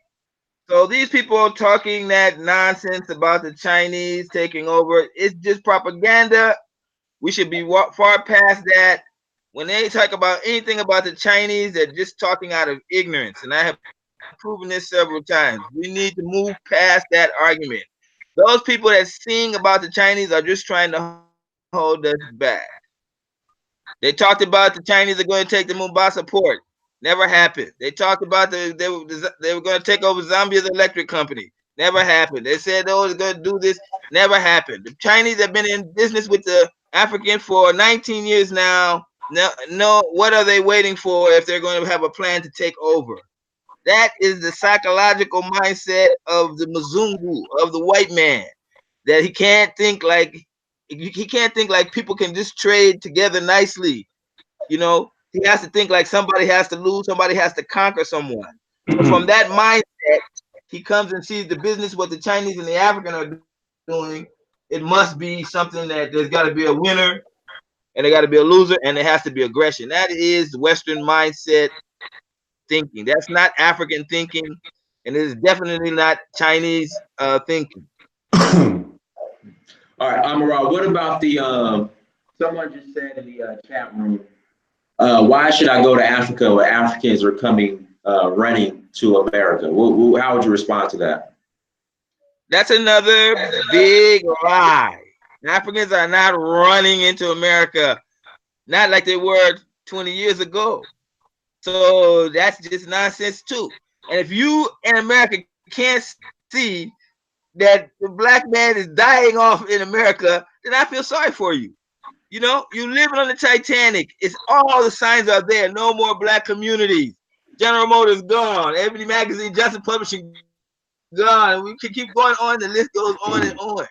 So these people are talking that nonsense about the Chinese taking over. It's just propaganda. We should be far past that. When they talk about anything about the Chinese, they're just talking out of ignorance. And I have proven this several times. We need to move past that argument. Those people that sing about the Chinese are just trying to hold us back. They talked about the Chinese are going to take the Mombasa port. Never happened. They talked about they were going to take over Zambia's electric company. Never happened. They said they were going to do this. Never happened. The Chinese have been in business with the African for 19 years now. No, what are they waiting for if they're going to have a plan to take over? That is the psychological mindset of the Mzungu, of the white man, that he can't think like people can just trade together nicely. You know, he has to think like somebody has to lose, somebody has to conquer someone. So from that mindset, he comes and sees the business what the Chinese and the African are doing. It must be something that there's got to be a winner and there got to be a loser and there has to be aggression. That is Western mindset thinking. That's not African thinking, and it is definitely not Chinese thinking. All right, Amaral, what about the someone just said in the chat room, why should I go to Africa where Africans are coming running to America? How would you respond to that? That's another big lie. Africans are not running into America, not like they were 20 years ago. So that's just nonsense too. And if you in America can't see that the black man is dying off in America, then I feel sorry for you. You know, you living on the Titanic. It's all the signs are there. No more black communities. General Motors gone. Ebony Magazine, Justice Publishing gone. We can keep going on. The list goes on and on.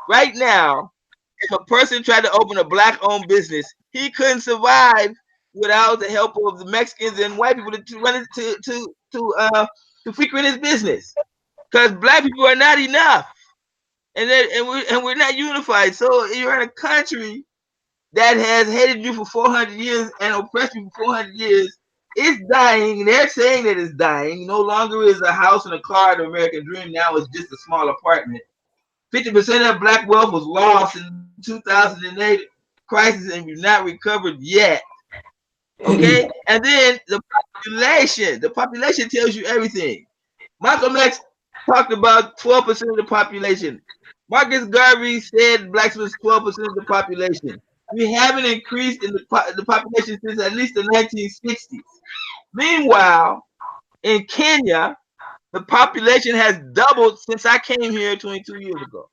Right now, if a person tried to open a black-owned business, he couldn't survive without the help of the Mexicans and white people to run it to frequent his business. Because black people are not enough, and we're not unified. So you're in a country that has hated you for 400 years and oppressed you for 400 years. It's dying. They're saying that it's dying. No longer is a house and a car the American dream. Now it's just a small apartment. 50% of black wealth was lost in 2008 crisis, and we've not recovered yet. Okay, and then the population tells you everything. Malcolm X talked about 12% of the population. Marcus Garvey said blacks was 12% of the population. We haven't increased in the population since at least the 1960s. Meanwhile, in Kenya, the population has doubled since I came here 22 years ago.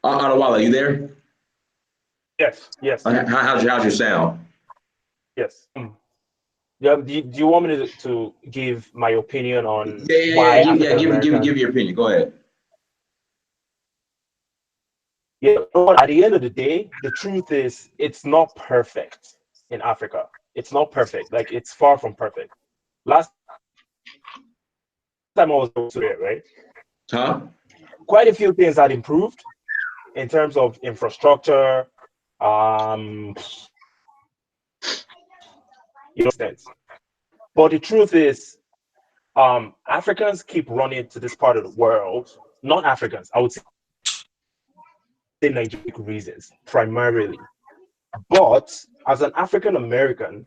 Adewale, you there? Yes. How's your sound? Yes. Yeah. Do you want me to give my opinion on Yeah. Give your opinion. Go ahead. Yeah. At the end of the day, the truth is it's not perfect in Africa. It's not perfect. Like it's far from perfect. Last time I was there, right? Huh? Quite a few things had improved in terms of infrastructure. But the truth is, Africans keep running to this part of the world. Not Africans, I would say Nigerian reasons primarily. But as an African American,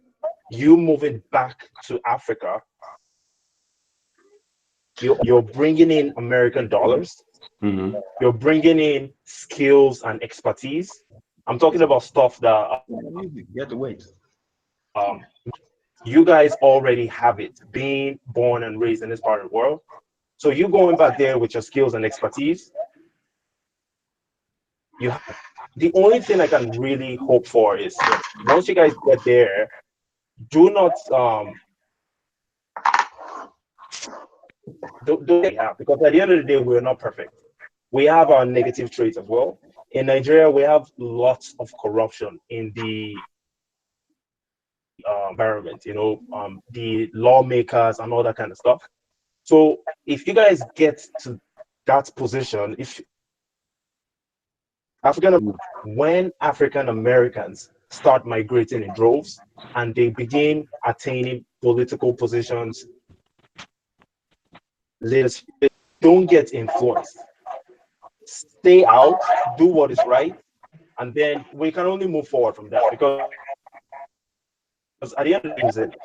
you moving back to Africa, you're bringing in American dollars. Mm-hmm. You're bringing in skills and expertise. I'm talking about stuff that You have to wait. You guys already have it, being born and raised in this part of the world. So you going back there with your skills and expertise, the only thing I can really hope for is once you guys get there, do not because at the end of the day, we're not perfect. We have our negative traits as well. In Nigeria, we have lots of corruption in the environment, the lawmakers and all that kind of stuff. So if you guys get to that position, when African Americans start migrating in droves and they begin attaining political positions, don't get influenced. Stay out, do what is right, and then we can only move forward from that. Because at the end of the day,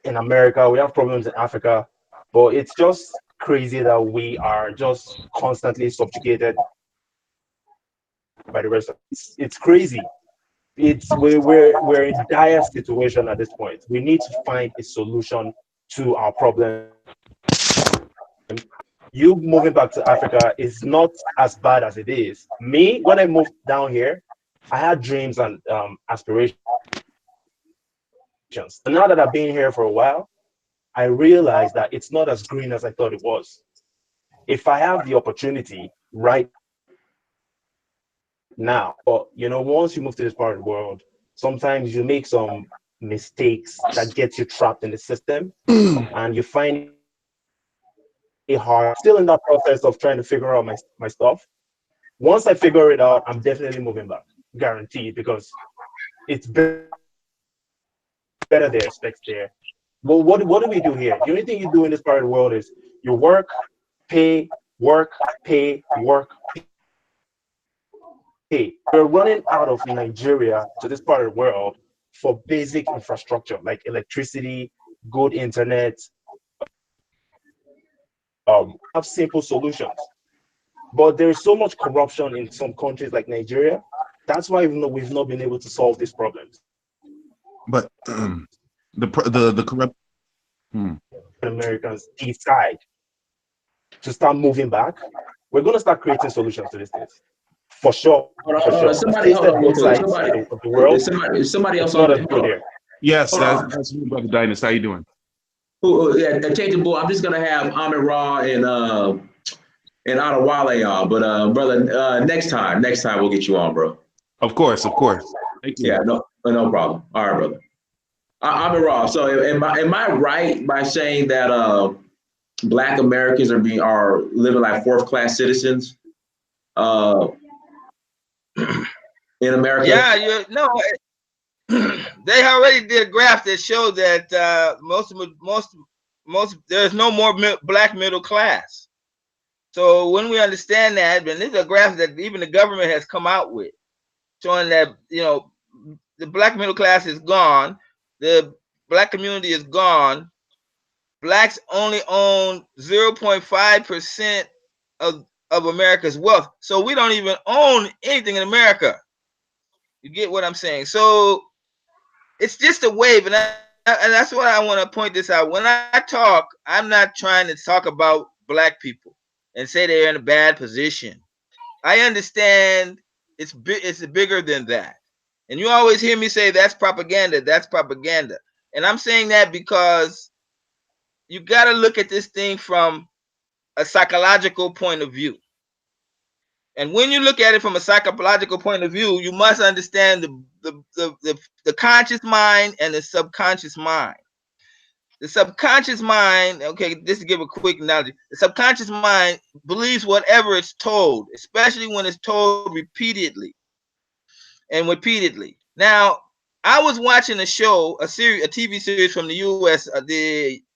in America, we have problems in Africa, but it's just crazy that we are just constantly subjugated by the rest of it. It's crazy. We're in dire situation at this point. We need to find a solution to our problem. you moving back to Africa is not as bad as it is. Me, when I moved down here, I had dreams and aspirations. And now that I've been here for a while, I realize that it's not as green as I thought it was. If I have the opportunity right now, but once you move to this part of the world, sometimes you make some mistakes that get you trapped in the system, and you find it hard. Still in that process of trying to figure out my stuff. Once I figure it out, I'm definitely moving back, guaranteed, because it's better there, specs there. Well, what do we do here? The only thing you do in this part of the world is you pay, work, pay, work, pay. We're running out of Nigeria to this part of the world for basic infrastructure like electricity, good internet, have simple solutions. But there is so much corruption in some countries like Nigeria. That's why even though we've not been able to solve these problems. But the corrupt Americans decide to start moving back, we're going to start creating solutions to these things. For sure. For sure. Somebody, hold on real Both quick. sides of the world. Somebody else It's not on as good here. yes, Hold on. that's me, brother Dynas. How you doing? Yeah, changeable. I'm just gonna have Amir Raw and Adewale on, but brother, next time we'll get you on, bro. Of course. Thank you. Yeah, no problem. All right, brother. Amir Raw. So am I right by saying that Black Americans are living like fourth class citizens in America? Yeah, they already did a graph that showed that there's no more black middle class. So when we understand that, and this is a graph that even the government has come out with, showing that the black middle class is gone, the black community is gone. Blacks only own 0.5% of America's wealth. So we don't even own anything in America. You get what I'm saying? So it's just a wave, and that's what I want to point this out. When I talk, I'm not trying to talk about black people and say they're in a bad position. I understand it's bigger than that. And you always hear me say that's propaganda, And I'm saying that because you got to look at this thing from a psychological point of view. And when you look at it from a psychological point of view, you must understand the conscious mind and the subconscious mind. The subconscious mind, okay, just to give a quick analogy, the subconscious mind believes whatever it's told, especially when it's told repeatedly and repeatedly. Now, I was watching a TV series from the U.S.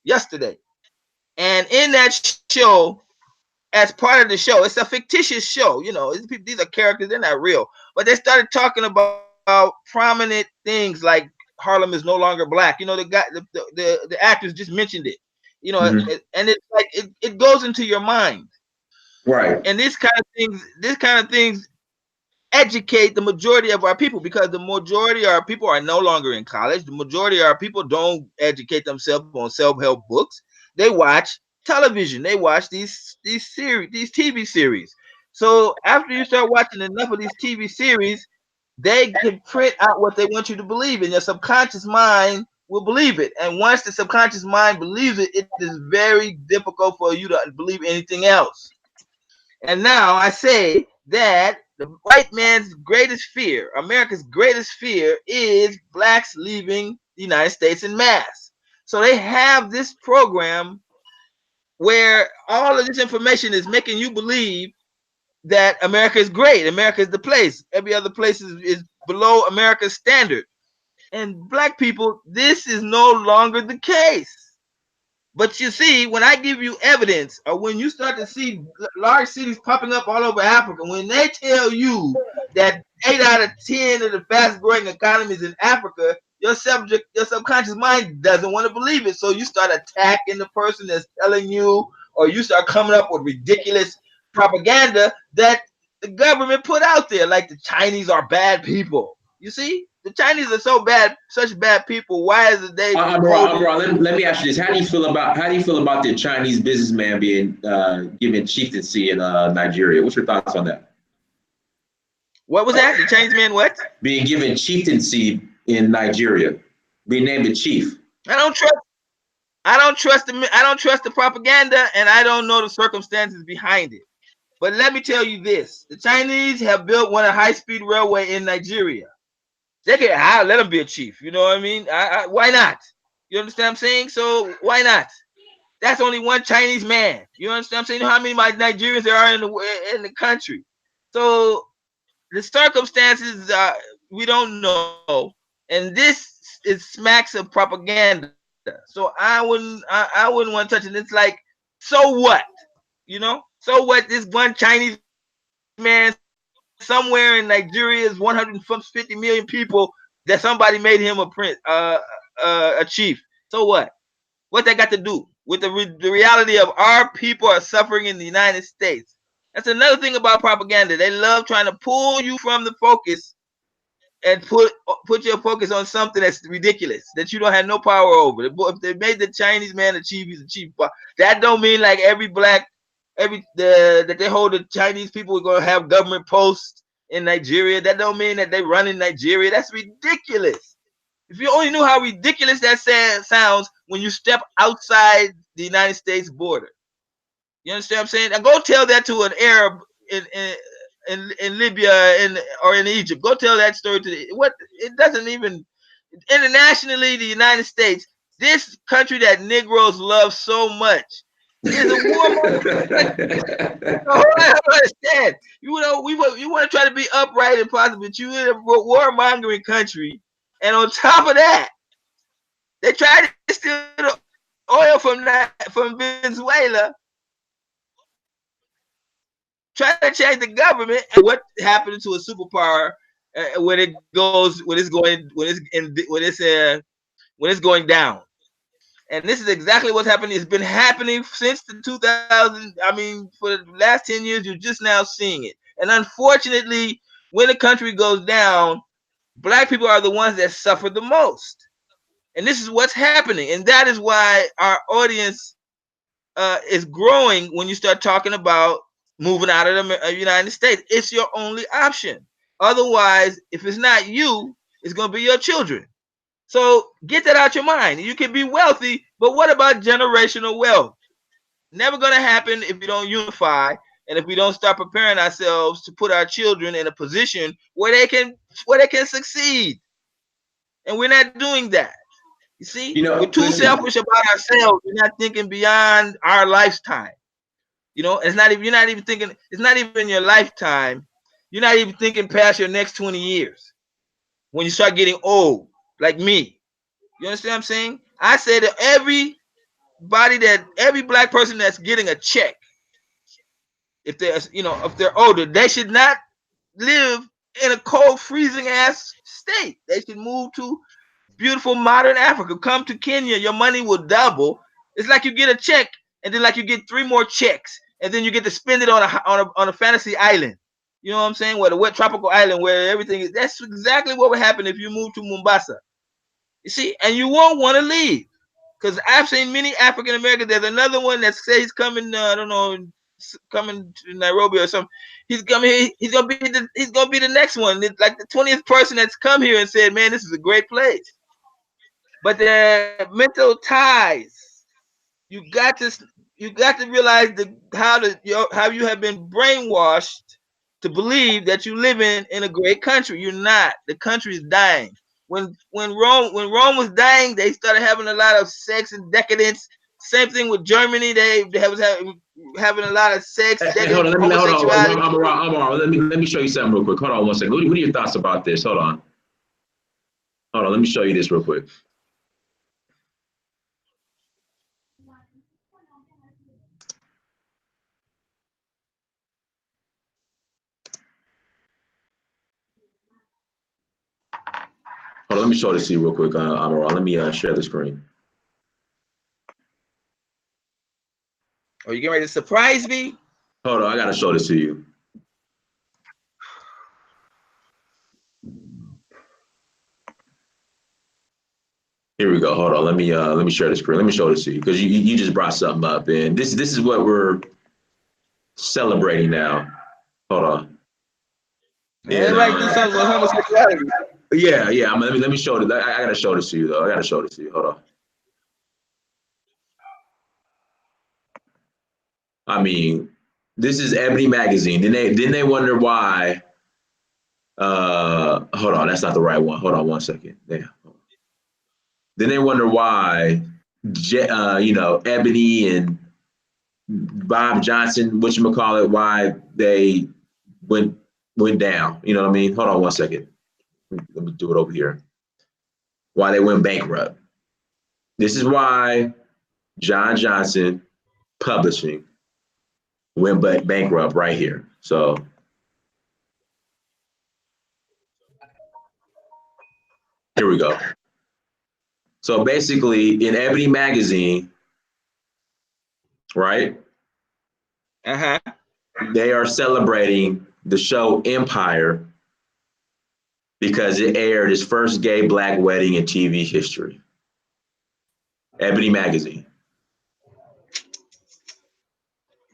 Yesterday, and in that show, as part of the show, it's a fictitious show. These are characters; they're not real. But they started talking about prominent things like Harlem is no longer black. The actors just mentioned it. And it's like it goes into your mind, Right. and these kind of things educate the majority of our people, because the majority of our people are no longer in college. The majority of our people don't educate themselves on self-help books. They watch television. They watch these TV series. So after you start watching enough of these TV series, they can print out what they want you to believe, and your subconscious mind will believe it. And once the subconscious mind believes it, it is very difficult for you to believe anything else. And now I say that the white man's greatest fear, America's greatest fear, is blacks leaving the United States en masse. So they have this program where all of this information is making you believe that America is great. America is the place. Every other place is below America's standard. And black people, this is no longer the case. But you see, when I give you evidence, or when you start to see large cities popping up all over Africa, when they tell you that 8 out of 10 of the fast growing economies in Africa, your subconscious mind doesn't want to believe it. So you start attacking the person that's telling you, or you start coming up with ridiculous propaganda that the government put out there, like the Chinese are bad people. You see? the Chinese are so bad, such bad people. Why is it they? Let me ask you this: How do you feel about the Chinese businessman being given chieftaincy in Nigeria? What's your thoughts on that? What was that? The Chinese man what? Being given chieftaincy in Nigeria, being named a chief. I don't trust the propaganda, and I don't know the circumstances behind it. But let me tell you this: the Chinese have built one of the high-speed railway in Nigeria. They can let them be a chief. You know what I mean? Why not? You understand what I'm saying? So why not? That's only one Chinese man. You understand what I'm saying? You know how many Nigerians there are in the country? So the circumstances we don't know, and this is smacks of propaganda. So I wouldn't want to touch it. It's like, so what? You know? So what? This one Chinese man somewhere in Nigeria is 150 million people that somebody made him a chief. So what? What that got to do with the reality of our people are suffering in the United States? That's another thing about propaganda. They love trying to pull you from the focus and put your focus on something that's ridiculous that you don't have no power over. If they made the Chinese man a chief, he's a chief. But that don't mean like that they hold the Chinese people are gonna have government posts in Nigeria. That don't mean that they run in Nigeria. That's ridiculous. If you only knew how ridiculous that sounds when you step outside the United States border. You understand what I'm saying? Now go tell that to an Arab in Libya or in Egypt. Go tell that story to it doesn't even internationally, the United States, this country that Negroes love so much, is a warmongering. I understand. You know, you want to try to be upright and positive, but you in a warmongering country, and on top of that, they tried to steal the oil from Venezuela, try to change the government. And what happened to a superpower when it's going down? And this is exactly what's happening. It's been happening since the 2000. I mean, for the last 10 years, you're just now seeing it. And unfortunately, when the country goes down, Black people are the ones that suffer the most. And this is what's happening. And that is why our audience is growing when you start talking about moving out of the United States. It's your only option. Otherwise, if it's not you, it's going to be your children. So get that out your mind. You can be wealthy, but what about generational wealth? Never going to happen if we don't unify and if we don't start preparing ourselves to put our children in a position where they can succeed. And we're not doing that. You see, we're too selfish about ourselves. We're not thinking beyond our lifetime. You know, you're not even thinking, it's not even your lifetime. You're not even thinking past your next 20 years when you start getting old, like me. You understand what I'm saying? I say that every Black person that's getting a check, if they're older, they should not live in a cold, freezing ass state. They should move to beautiful modern Africa. Come to Kenya, your money will double. It's like you get a check, and then like you get 3 more checks, and then you get to spend it on a fantasy island. You know what I'm saying? What a wet tropical island where everything is. That's exactly what would happen if you move to Mombasa. You see, and you won't want to leave, because I've seen many African Americans. There's another one that says he's coming. I don't know, coming to Nairobi or something. He's coming. He's gonna be the next one. It's like the 20th person that's come here and said, "Man, this is a great place." But the mental ties, you got to realize how you have been brainwashed to believe that you live in a great country. You're not. The country is dying. When Rome was dying, they started having a lot of sex and decadence. Same thing with Germany. They was having a lot of sex. Hold on, let me show you something real quick. Hold on one second. What are your thoughts about this? Hold on, let me show you this real quick. Hold on, let me show this to you real quick, Amaral. Let me share the screen. Are you getting ready to surprise me? Hold on, I gotta show this to you. Here we go. Hold on. Let me share the screen. Let me show this to you because you just brought something up, and this is what we're celebrating now. Hold on. Everybody do something with homosexuality. Yeah. Let me show it. I gotta show this to you though. I gotta show this to you. Hold on. I mean, this is Ebony magazine. Then they wonder why. Hold on, that's not the right one. Hold on 1 second. Damn. Then they wonder why, Ebony and Bob Johnson, whatchamacallit, why they went down. You know what I mean? Hold on 1 second. Let me do it over here. Why they went bankrupt. This is why John Johnson Publishing went bankrupt right here. So here we go. So basically, in Ebony magazine, right? They are celebrating the show Empire because it aired its first gay black wedding in TV history. Ebony magazine.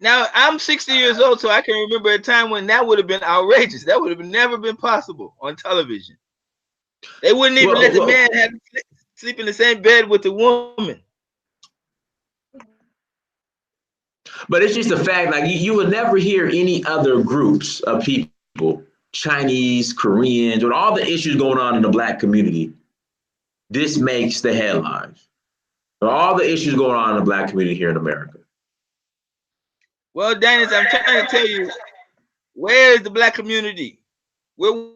Now, I'm 60 years old, so I can remember a time when that would have been outrageous. That would have never been possible on television. They wouldn't even let the man have sleep in the same bed with the woman. But it's just a fact, like you will never hear any other groups of people, Chinese, Koreans, with all the issues going on in the black community. This makes the headlines. All the issues going on in the black community here in America. Well, Dennis, I'm trying to tell you, where is the black community? Where you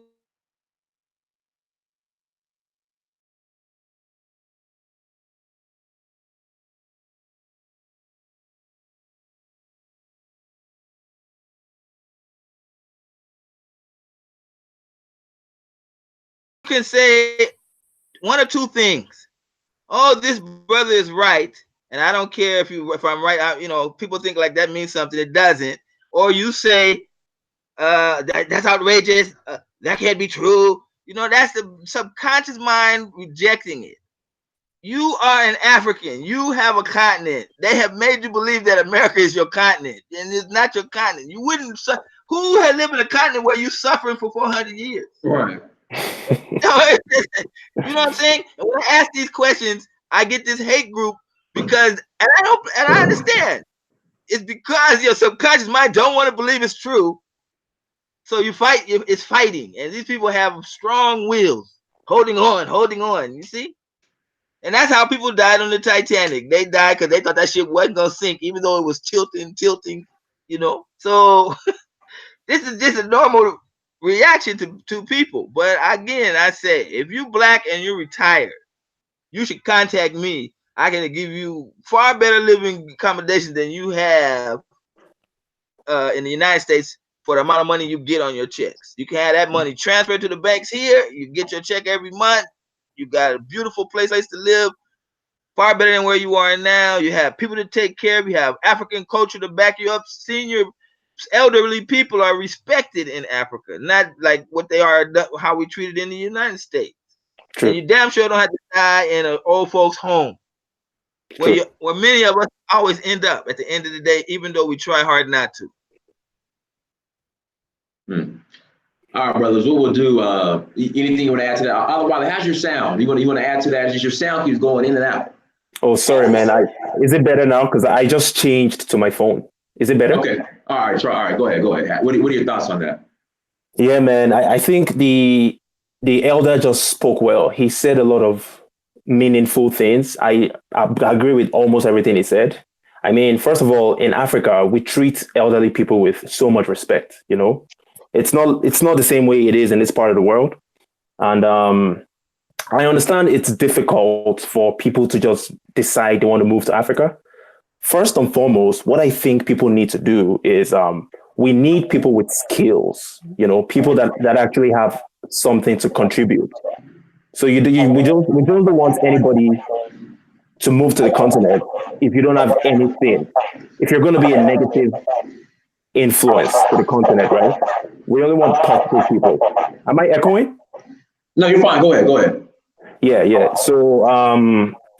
can say one or two things. Oh, this brother is right, and I don't care if I'm right. People think like that means something. It doesn't. Or you say that's outrageous. That can't be true. That's the subconscious mind rejecting it. You are an African. You have a continent. They have made you believe that America is your continent, and it's not your continent. You wouldn't. Who had lived in a continent where you suffering for 400 years? Right. You know what I'm saying? And when I ask these questions, I get this hate group because, and I understand. It's because your subconscious mind don't want to believe it's true. So you fight. It's fighting, and these people have strong wills, holding on. You see, and that's how people died on the Titanic. They died because they thought that ship wasn't gonna sink, even though it was tilting. So this is just a normal reaction to people. But again, I say, if you black and you're retired, you should contact me. I can give you far better living accommodations than you have in the United States for the amount of money you get on your checks. You can have that money transferred to the banks here. You get your check every month. You got a beautiful place to live, far better than where you are now. You have people to take care of. You have African culture to back you up. Senior elderly people are respected in Africa, not like what they are, how we treated in the United States. True. And you damn sure don't have to die in an old folks' home, where many of us always end up at the end of the day, even though we try hard not to. All right, brothers. What we'll do? Anything you want to add to that? Otherwise, how's your sound? You want to add to that? Just your sound keeps going in and out. Oh, sorry, man. Is it better now? Because I just changed to my phone. Is it better? Okay. All right. All right. Go ahead. What are your thoughts on that? Yeah, man. I think the elder just spoke well. He said a lot of meaningful things. I agree with almost everything he said. I mean, first of all, in Africa, we treat elderly people with so much respect. It's not the same way it is in this part of the world. And I understand it's difficult for people to just decide they want to move to Africa. First and foremost, what I think people need to do is we need people with skills, people that actually have something to contribute. So we don't want anybody to move to the continent if you don't have anything. If you're going to be a negative influence to the continent, right? We only want positive people. Am I echoing? No, you're fine. Go ahead. Yeah. So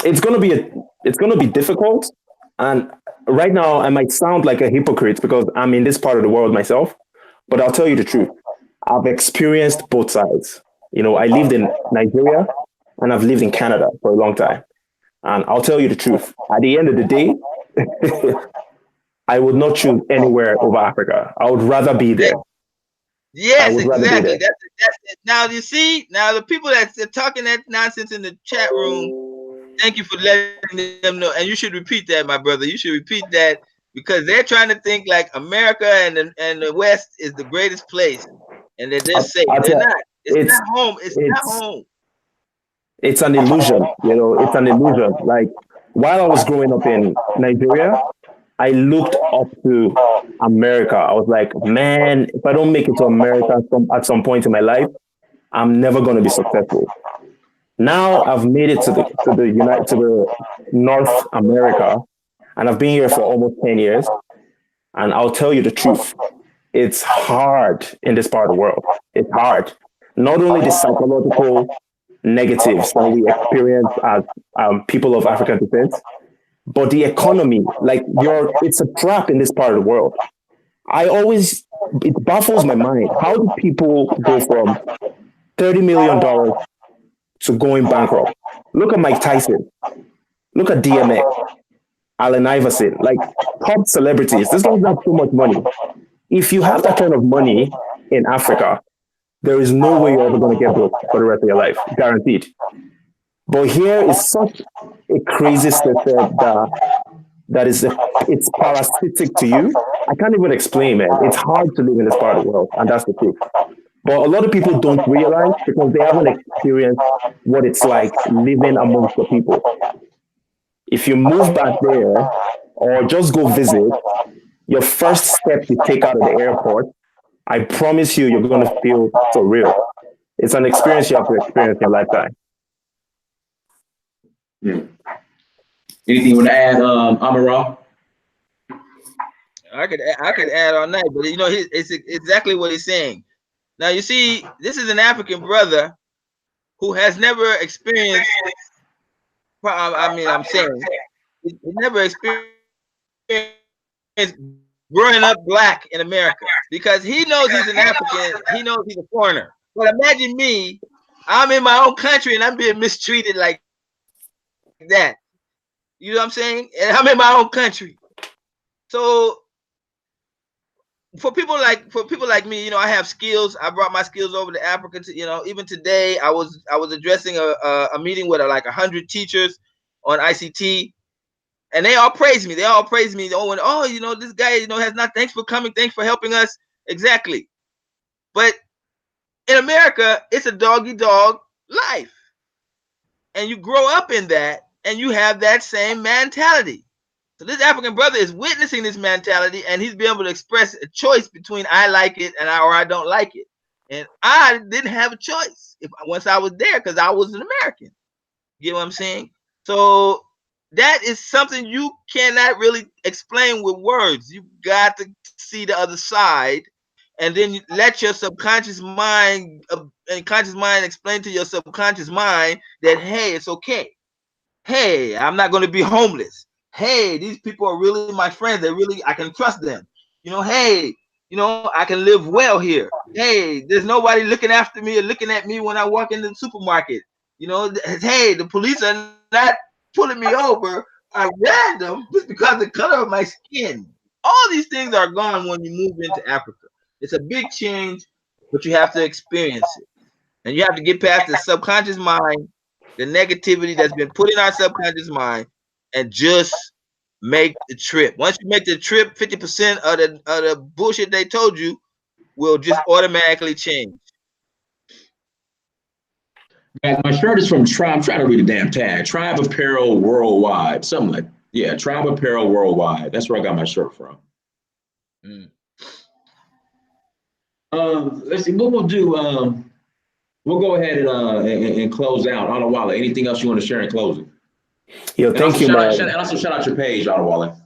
it's gonna be difficult, and right now I might sound like a hypocrite because I'm in this part of the world myself. But I'll tell you the truth. I've experienced both sides. You know, I lived in Nigeria and I've lived in Canada for a long time. And I'll tell you the truth. At the end of the day, I would not choose anywhere over Africa. I would rather be there. I Yes, would rather be exactly. there. That's it. Now you see, now the people that's talking that nonsense in the chat room, thank you for letting them know. And you should repeat that, my brother. You should repeat that because they're trying to think like America and the West is the greatest place, and that they're safe. I'll They're tell not. It's it's not home. It's not it's home. it's an illusion, you know, it's an illusion. Like while I was growing up in Nigeria, I looked up to America. I was like, man, if I don't make it to America at some point in my life, I'm never going to be successful. Now I've made it to the North America, and I've been here for almost 10 years. And I'll tell you the truth, it's hard in this part of the world. It's hard. Not only the psychological negatives that we experience as people of African descent, but the economy. Like it's a trap in this part of the world. It baffles my mind. How do people go from $30 million to going bankrupt? Look at Mike Tyson. Look at DMX, Allen Iverson, like top celebrities. This guys have so much money. If you have that kind of money in Africa, there is no way you're ever going to get broke for the rest of your life, guaranteed. But here is such a crazy system it's parasitic to you. I can't even explain, man. It's hard to live in this part of the world, and that's the truth. But a lot of people don't realize because they haven't experienced what it's like living amongst the people. If you move back there or just go visit, your first step you take out of the airport, I promise you're going to feel so real. It's an experience you have to experience in your lifetime. Anything you want to add, Amaral? I could add all night, but you know, it's exactly what he's saying. Now you see, this is an African brother who has never experienced. I'm saying he never experienced growing up black in America because he knows he's an African. He knows he's a foreigner. But imagine me, I'm in my own country and I'm being mistreated like that. You know what I'm saying? And I'm in my own country. So for people like me, you know, I have skills. I brought my skills over to Africa. You know, even today, I was addressing a meeting with like 100 teachers on ICT, and they all praise me. Oh, you know, this guy, you know, has not. Thanks for coming. Thanks for helping us. Exactly. But in America, it's a dog life, and you grow up in that, and you have that same mentality. So this African brother is witnessing this mentality, and he's being able to express a choice between I like it or I don't like it. And I didn't have a choice once I was there because I was an American. You get what I'm saying? So that is something you cannot really explain with words. You got to see the other side, and then let your subconscious mind and conscious mind explain to your subconscious mind that, hey, it's okay. Hey, I'm not going to be homeless. Hey, these people are really my friends. I can trust them. You know, hey, you know, I can live well here. Hey, there's nobody looking after me or looking at me when I walk into the supermarket. You know, hey, the police are not pulling me over at random just because of the color of my skin. All these things are gone when you move into Africa. It's a big change, but you have to experience it. And you have to get past the subconscious mind, the negativity that's been put in our subconscious mind, and just make the trip. Once you make the trip, 50% of the bullshit they told you will just automatically change. Man, my shirt is from Tribe. I'm trying to read the damn tag. Tribe Apparel Worldwide. Something like, yeah, Tribe Apparel Worldwide. That's where I got my shirt from. Let's see what we'll do. We'll go ahead and close out. Adewale, anything else you want to share in closing? Yo, thank you, man. And also shout out your page, Adewale.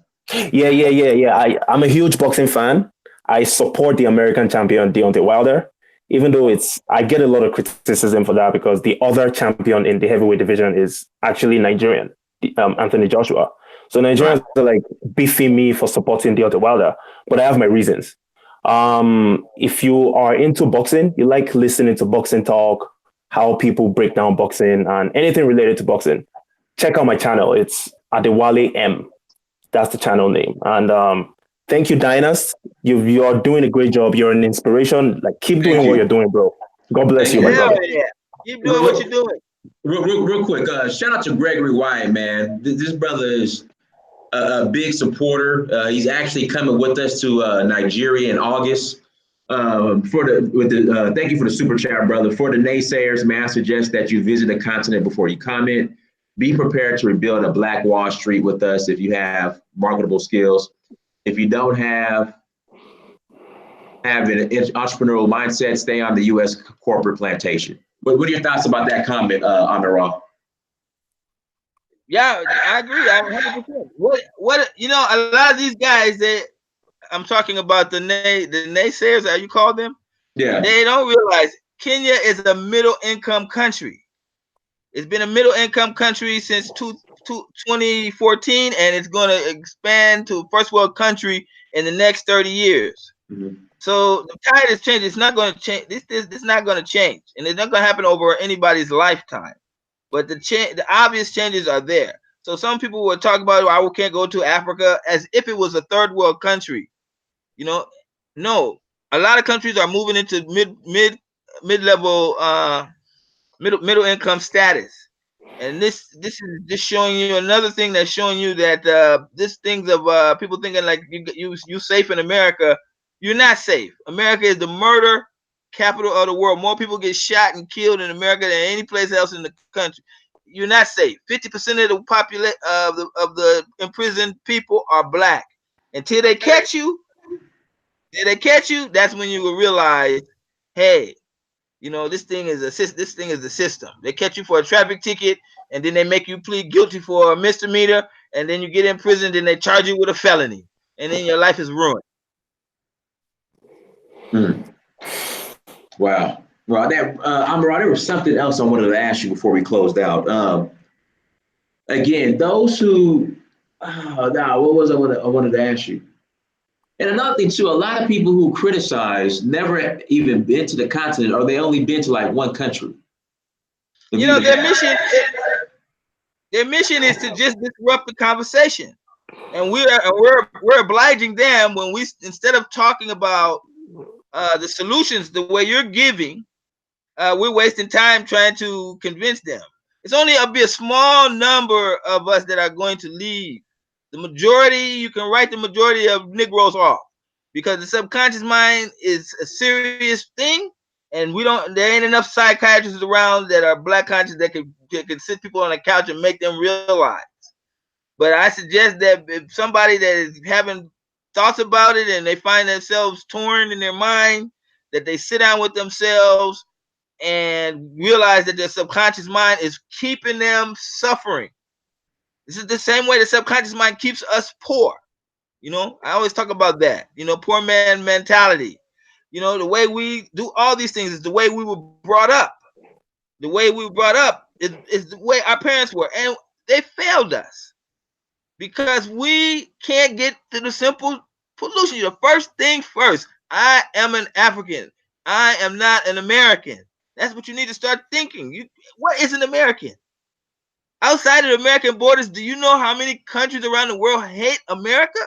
Yeah. I'm a huge boxing fan. I support the American champion Deontay Wilder. even though I get a lot of criticism for that because the other champion in the heavyweight division is actually Nigerian, Anthony Joshua. So Nigerians are like beefing me for supporting Deontay Wilder, but I have my reasons. If you are into boxing, you like listening to boxing talk, how people break down boxing and anything related to boxing, check out my channel. It's Adewale M. That's the channel name. And thank you, Dynast. You're doing a great job. You're an inspiration. Like, keep doing what you're doing, bro. God bless you, my Hell brother. yeah. Keep doing what you're doing. Real quick, shout out to Gregory Wyatt, man. This brother is a big supporter. He's actually coming with us to Nigeria in August. Thank you for the super chat, brother. For the naysayers, may I suggest that you visit the continent before you comment. Be prepared to rebuild a Black Wall Street with us if you have marketable skills. If you don't have an entrepreneurial mindset, stay on the U.S. corporate plantation. What are your thoughts about that comment, Amira? Yeah, I agree. 100%. What you know, a lot of these guys that I'm talking about, the naysayers, how you call them? Yeah. They don't realize Kenya is a middle income country. It's been a middle income country since 2014, and it's going to expand to a first world country in the next 30 years. Mm-hmm. So the tide is changing. It's not going to change. This is not going to change, and it's not going to happen over anybody's lifetime. But the obvious changes are there. So some people will talk about, I can't go to Africa as if it was a third world country. You know, no. A lot of countries are moving into mid-level, middle income status, and this is just showing you another thing that's showing you that this things of people thinking like you safe in America. You're not safe. America is the murder capital of the world. More people get shot and killed in America than any place else in the country. You're not safe. 50% of the population of the imprisoned people are Black. Until they catch you, that's when you will realize, hey, you know, this thing is the system. They catch you for a traffic ticket, and then they make you plead guilty for a misdemeanor, and then you get in prison, then they charge you with a felony, and then your life is ruined. Wow. Well, Amara, there was something else I wanted to ask you before we closed out. Again, those who, what was I wanted to ask you? And another thing too, a lot of people who criticize never even been to the continent, or they only been to like one country. You know, their mission is to just disrupt the conversation, and we're obliging them when we, instead of talking about the solutions the way you're giving, we're wasting time trying to convince them. It's only be a small number of us that are going to leave. The majority, you can write the majority of Negroes off, because the subconscious mind is a serious thing, and there ain't enough psychiatrists around that are Black conscious that can sit people on a couch and make them realize. But I suggest that if somebody that is having thoughts about it and they find themselves torn in their mind, that they sit down with themselves and realize that their subconscious mind is keeping them suffering. This is the same way the subconscious mind keeps us poor. You know, I always talk about that, you know, poor man mentality. You know, the way we do all these things is the way we were brought up. The way we were brought up is the way our parents were, and they failed us because we can't get to the simple solution. The first thing first, I am an African. I am not an American. That's what you need to start thinking. What is an American? Outside of the American borders, do you know how many countries around the world hate America?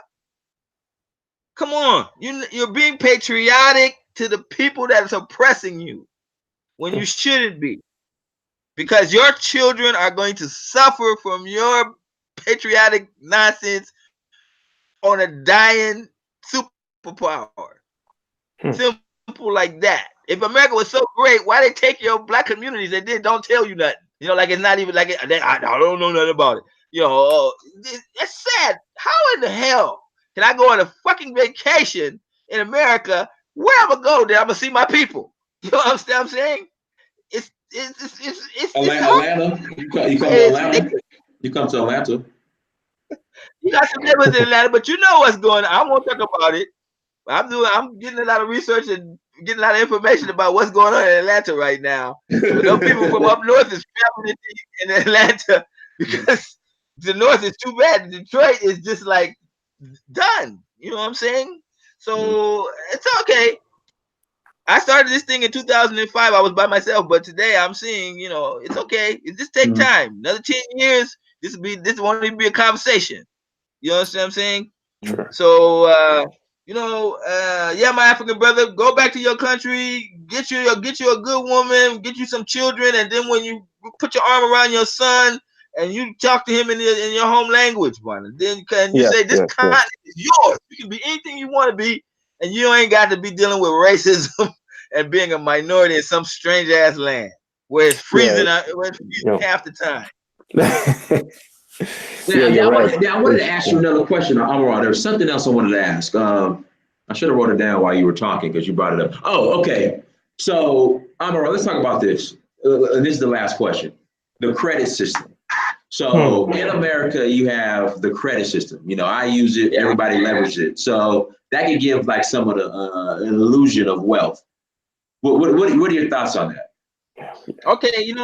Come on, you're being patriotic to the people that's oppressing you when you shouldn't be, because your children are going to suffer from your patriotic nonsense on a dying superpower. Simple like that. If America was so great, why they take your Black communities and then don't tell you nothing? You know, like it's not even like I don't know nothing about it. You know, it's sad. How in the hell can I go on a fucking vacation in America? Where I'm gonna go there, I'm gonna see my people. You know what I'm saying? It's Atlanta. You come to Atlanta. You come to Atlanta. You got some neighbors in Atlanta, but you know what's going on. I won't talk about it. I'm getting a lot of research and getting a lot of information about what's going on in Atlanta right now. But those people from up north is traveling in Atlanta because the north is too bad. Detroit is just like done. You know what I'm saying? So it's okay. I started this thing in 2005. I was by myself, but today I'm seeing, it's okay. It just take time. Another 10 years, this won't even be a conversation. You understand what I'm saying? Sure. So yeah, my African brother, go back to your country, get you a good woman, get you some children, and then when you put your arm around your son and you talk to him in your home language, man, and then you say this continent is yours. You can be anything you want to be, and you ain't got to be dealing with racism and being a minority in some strange ass land where it's freezing half the time. I wanted to ask you another question, Amara. There was something else I wanted to ask. I should have wrote it down while you were talking because you brought it up. Oh, okay. So, Amara, let's talk about this. This is the last question. The credit system. So in America, you have the credit system. I use it. Everybody leverages it. So that can give like some of the an illusion of wealth. What are your thoughts on that? Okay,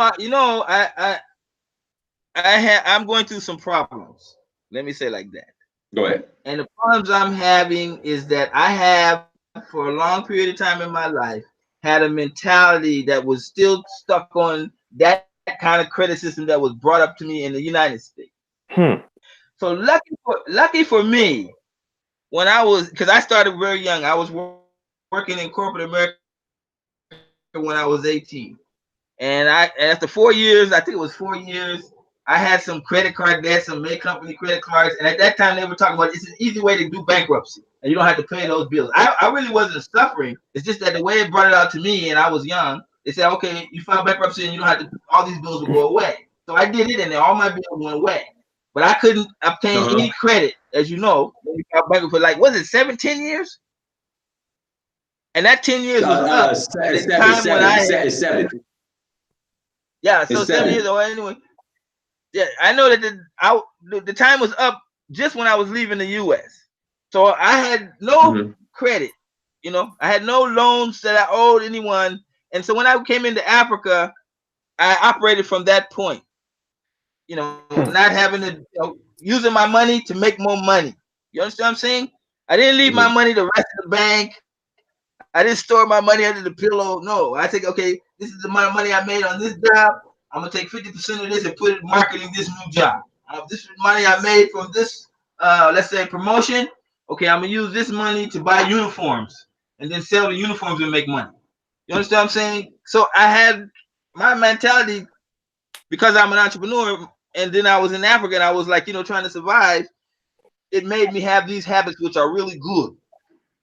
I'm going through some problems. Let me say it like that. Go ahead. And the problems I'm having is that I have, for a long period of time in my life, had a mentality that was still stuck on that kind of credit system that was brought up to me in the United States. So lucky for me, because I started very young. I was working in corporate America when I was 18. And after 4 years, I think it was 4 years, I had some credit card debt, some main company credit cards. And at that time, they were talking about it's an easy way to do bankruptcy. And you don't have to pay those bills. I really wasn't suffering. It's just that the way it brought it out to me, and I was young, they said, okay, you file bankruptcy and you don't have to, all these bills will go away. So I did it, and all my bills went away. But I couldn't obtain any credit, as you know, when you file bankruptcy for like, was it 10 years? And that 10 years was up at the time when I had 7. Yeah, so 7 years old anyway. Yeah, I know that the time was up just when I was leaving the U.S. So I had no credit, I had no loans that I owed anyone. And so when I came into Africa, I operated from that point, not having to, using my money to make more money. You understand what I'm saying? I didn't leave my money to rest in the bank. I didn't store my money under the pillow. No, I think, okay, this is the amount of money I made on this job. I'm gonna take 50% of this and put it marketing this new job. This is money I made from this, let's say, promotion. Okay, I'm gonna use this money to buy uniforms and then sell the uniforms and make money. You understand what I'm saying? So I had my mentality, because I'm an entrepreneur, and then I was in Africa and I was like, trying to survive. It made me have these habits which are really good.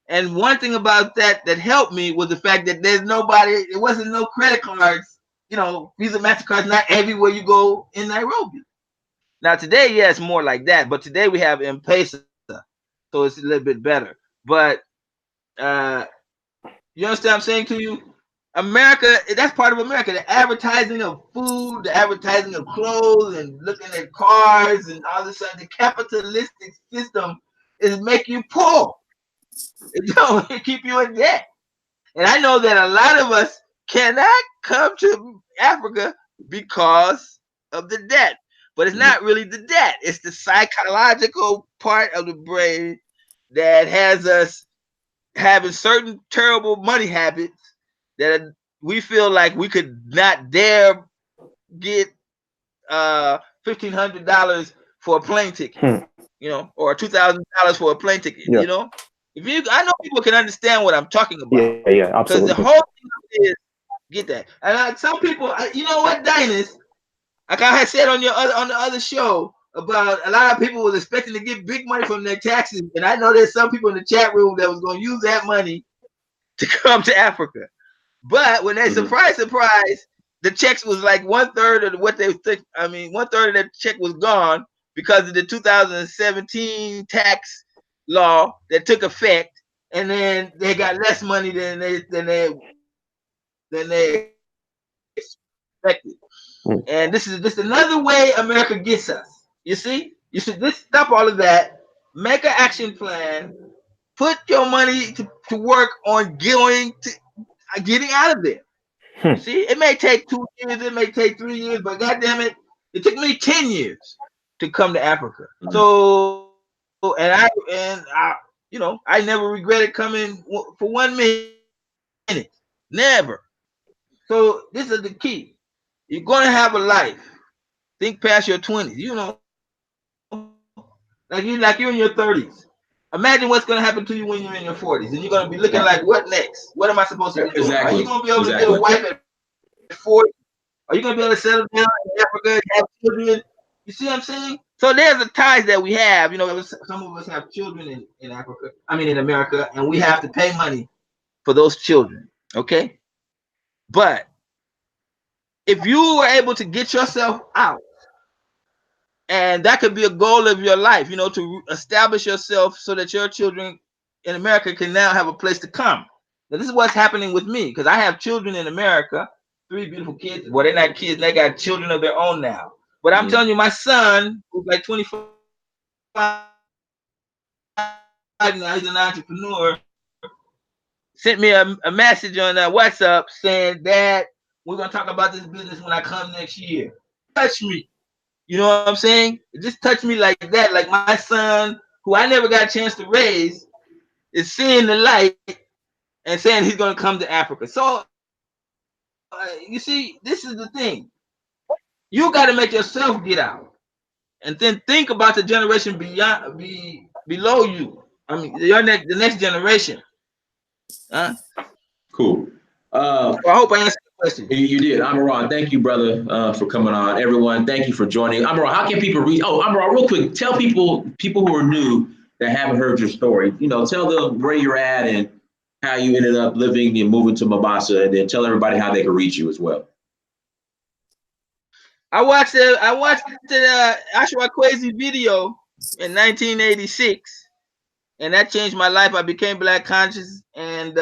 And one thing about that helped me was the fact that it wasn't no credit cards, Visa, MasterCard's not everywhere you go in Nairobi. Now today, yeah, it's more like that, but today we have M-Pesa, so it's a little bit better. But you understand what I'm saying to you? America, that's part of America. The advertising of food, the advertising of clothes, and looking at cars, and all this stuff. The capitalistic system is make you poor. It don't keep you in debt. And I know that a lot of us cannot come to Africa because of the debt. But it's not really the debt. It's the psychological part of the brain that has us having certain terrible money habits that we feel like we could not dare get $1,500 for a plane ticket, or $2,000 for a plane ticket, I know people can understand what I'm talking about. Yeah, absolutely. Because the whole thing is get that. And some people, you know what, Dynas, like I had said on the other show about a lot of people was expecting to get big money from their taxes, and I know there's some people in the chat room that was going to use that money to come to Africa. But when they surprise, the checks was like 1/3 of what they think. I mean, 1/3 of that check was gone because of the 2017 tax law that took effect, and then they got less money than they expected. And this is just another way America gets us. You see, you should just stop all of that, make an action plan, put your money to work on going to getting out of there. You see, it may take 2 years, it may take 3 years, but goddamn it, it took me 10 years to come to Africa. So, and I, you know, I never regretted coming for 1 minute, never. So this is the key. You're gonna have a life. Think past your 20s. You know, like you're in your 30s. Imagine what's gonna happen to you when you're in your 40s, and you're gonna be looking like, what next? What am I supposed to be doing? Are you gonna be able to get a wife at 40? Are you gonna be able to settle down in Africa and have children? You see what I'm saying? So there's the ties that we have. You know, some of us have children in Africa. I mean, in America, and we have to pay money for those children. Okay, but if you were able to get yourself out, and that could be a goal of your life, you know, to establish yourself so that your children in America can now have a place to come. Now, this is what's happening with me, because I have children in America, 3 beautiful kids. Well, they're not kids, they got children of their own now. But I'm telling you, my son, who's like 25 now, he's an entrepreneur, sent me a message on WhatsApp saying, Dad, we're going to talk about this business when I come next year. Touch me. You know what I'm saying? It just touched me like that. Like my son, who I never got a chance to raise, is seeing the light and saying he's going to come to Africa. So, you see, this is the thing. You got to make yourself get out. And then think about the generation below you. I mean, the next generation. Huh? Cool. I hope I answered the question. You did. Amaral, thank you, brother, for coming on. Everyone, thank you for joining. Amaral, how can people reach? Oh, Amaral, real quick, tell people who are new that haven't heard your story, you know, tell them where you're at and how you ended up living and moving to Mombasa, and then tell everybody how they can reach you as well. I watched the Ashwa Kwesi video in 1986, and that changed my life. I became Black conscious, and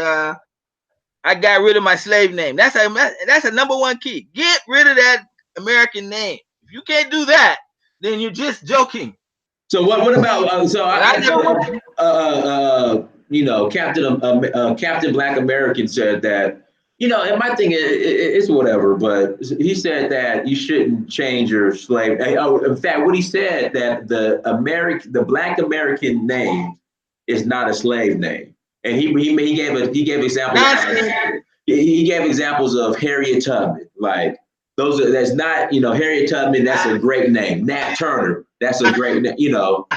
I got rid of my slave name. That's a #1 key. Get rid of that American name. If you can't do that, then you're just joking. So what about you know, Captain Black American said that, you know, and my thing it's whatever, but he said that you shouldn't change your slave. In fact, what he said, that the Black American name is not a slave name, and he gave examples. He gave examples of Harriet Tubman, like that's not, you know, Harriet Tubman. That's a great name. Nat Turner. That's a great name. You know.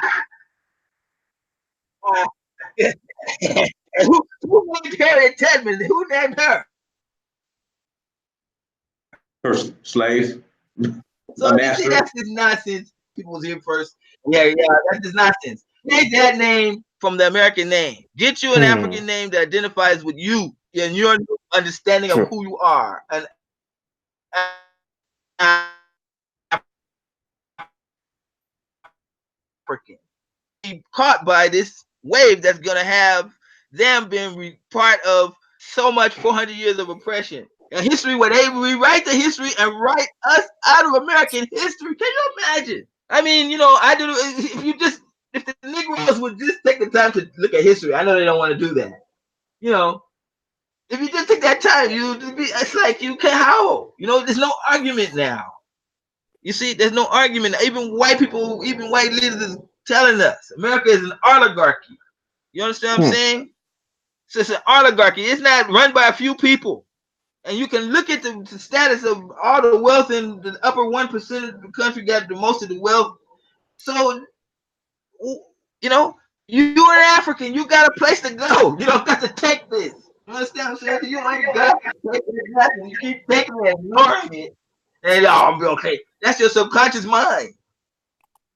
Who named Harriet Tubman? Who named her? Her slave. So you see, that's just nonsense. People was here first. Yeah, that's just nonsense. Take that name from the American name. Get you an African name that identifies with you and your understanding of who you are. And African. Be caught by this wave that's gonna have them being part of so much 400 years of oppression. A history where they rewrite the history and write us out of American history. Can you imagine? I mean, you know, if the Negroes would just take the time to look at history, I know they don't want to do that. You know, if you just take that time, it's like you can't how. You know, there's no argument now. You see, there's no argument. Even white people, even white leaders is telling us America is an oligarchy. You understand what I'm saying? So it's an oligarchy. It's not run by a few people. And you can look at the status of all the wealth in the upper 1% of the country got the most of the wealth. So, you know, you're an African. You got a place to go. You don't got to take this. You understand what I'm saying? You ain't got to take it. You keep taking it, ignoring it, and I'll be okay. That's your subconscious mind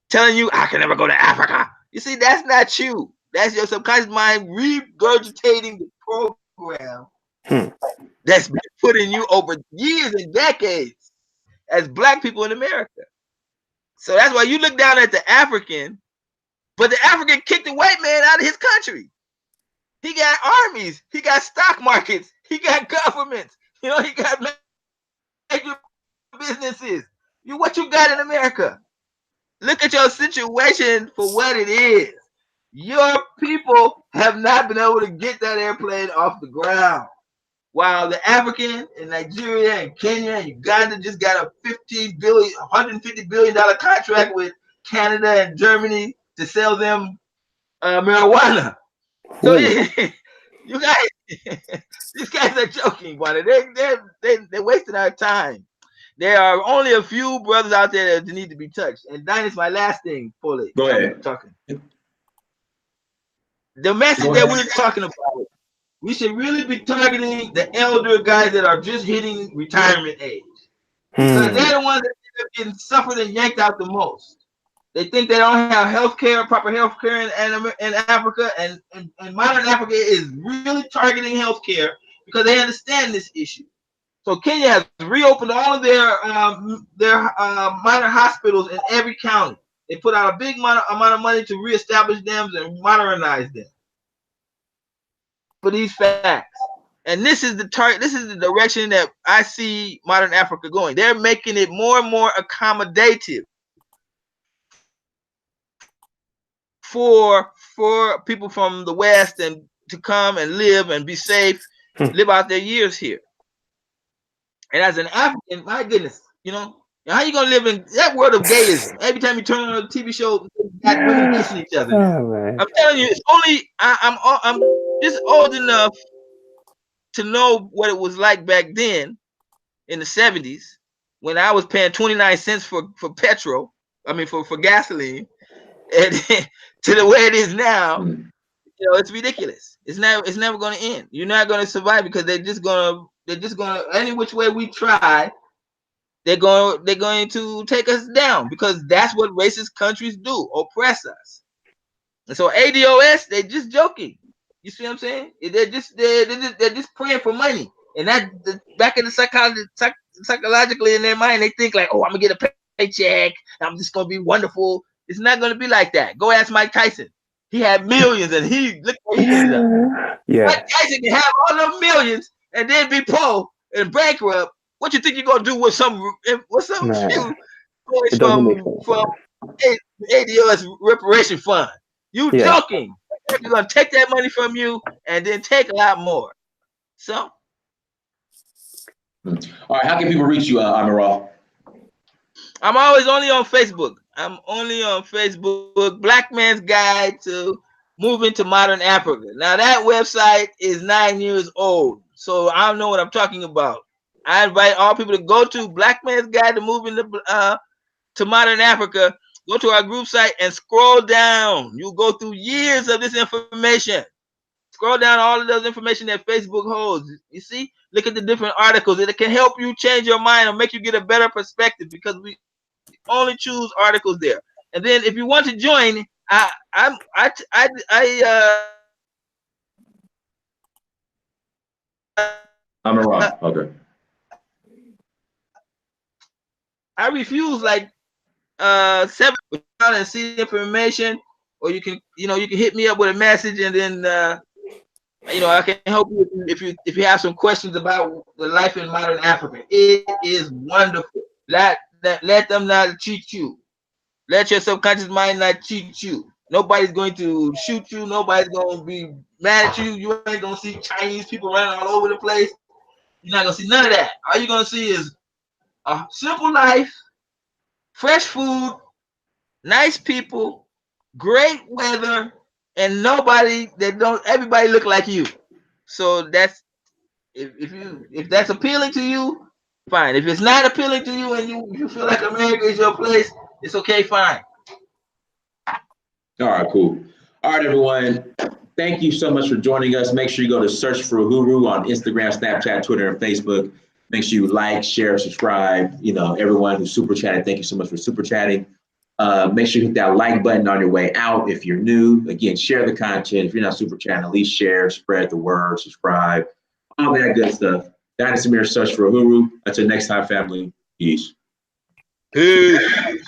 telling you, I can never go to Africa. You see, that's not you. That's your subconscious mind regurgitating the program that's been put in you over years and decades as Black people in America. So that's why you look down at the African, but the African kicked the white man out of his country. He got armies, he got stock markets, he got governments, you know, he got major businesses. What you got in America? Look at your situation for what it is. Your people have not been able to get that airplane off the ground. while the African in Nigeria and Kenya and Uganda just got a $150 billion contract with Canada and Germany to sell them marijuana. So you guys, these guys are joking, buddy. They're wasting our time. There are only a few brothers out there that need to be touched. And that is my last thing, Paulie. Go ahead. Talking. The message that we're talking about, we should really be targeting the elder guys that are just hitting retirement age. Because they're the ones that end up getting suffered and yanked out the most. They think they don't have proper health care in Africa, and modern Africa is really targeting health care because they understand this issue. So Kenya has reopened all of their minor hospitals in every county. They put out a big amount of money to reestablish them and modernize them for these facts. And this is the direction that I see modern Africa going. They're making it more and more accommodative for people from the West and to come and live and be safe, live out their years here. And as an African, my goodness, how you gonna live in that world of gayism? Every time you turn on a TV show, got women kissing each other. I'm telling you, it's only I'm just old enough to know what it was like back then in the 70s when I was paying 29 cents for petrol. I mean for gasoline, and to the way it is now. It's ridiculous. It's never going to end. You're not going to survive because they're just gonna any which way we try, they're going to take us down because that's what racist countries do, oppress us. And so ADOS, they're just joking. You see what I'm saying? They're just praying for money, and that back in the psychologically in their mind, they think like, oh, I'm gonna get a paycheck. I'm just gonna be wonderful. It's not gonna be like that. Go ask Mike Tyson. He had millions, and look what he ended up. Yeah. Mike Tyson can have all those millions and then be poor and bankrupt. What you think you're gonna do with some few boys from ADOS reparation fund? You joking? They're gonna take that money from you and then take a lot more. So, all right, how can people reach you, Amiral? I'm always only on Facebook. I'm only on Facebook. Black Man's Guide to Moving to Modern Africa. Now that website is 9 years old, so I don't know what I'm talking about. I invite all people to go to Black Man's Guide to Moving to Modern Africa. Go to our group site and scroll down. You'll go through years of this information. Scroll down all of those information that Facebook holds. You see, look at the different articles. It can help you change your mind or make you get a better perspective because we only choose articles there. And then if you want to join, I'm Amiral. Okay. I refuse like 7 and see information, or you can hit me up with a message, and then I can help you if you have some questions about the life in modern Africa. It is wonderful. Let them not cheat you. Let your subconscious mind not cheat you. Nobody's going to shoot you. Nobody's going to be mad at you. You ain't going to see Chinese people running all over the place. You're not going to see none of that. All you're going to see is a simple life, fresh food, nice people, great weather, and everybody look like you. So that's if that's appealing to you, fine. If it's not appealing to you and you feel like America is your place, it's okay, fine. All right, cool. All right, everyone. Thank you so much for joining us. Make sure you go to Search for Uhuru on Instagram, Snapchat, Twitter, and Facebook. Make sure you like, share, subscribe. Everyone who's super chatting, thank you so much for super chatting. Make sure you hit that like button on your way out if you're new. Again, share the content. If you're not super chatting, at least share, spread the word, subscribe, all that good stuff. Dynasty Mirror, Search for Uhuru. Until next time, family. Peace. Peace.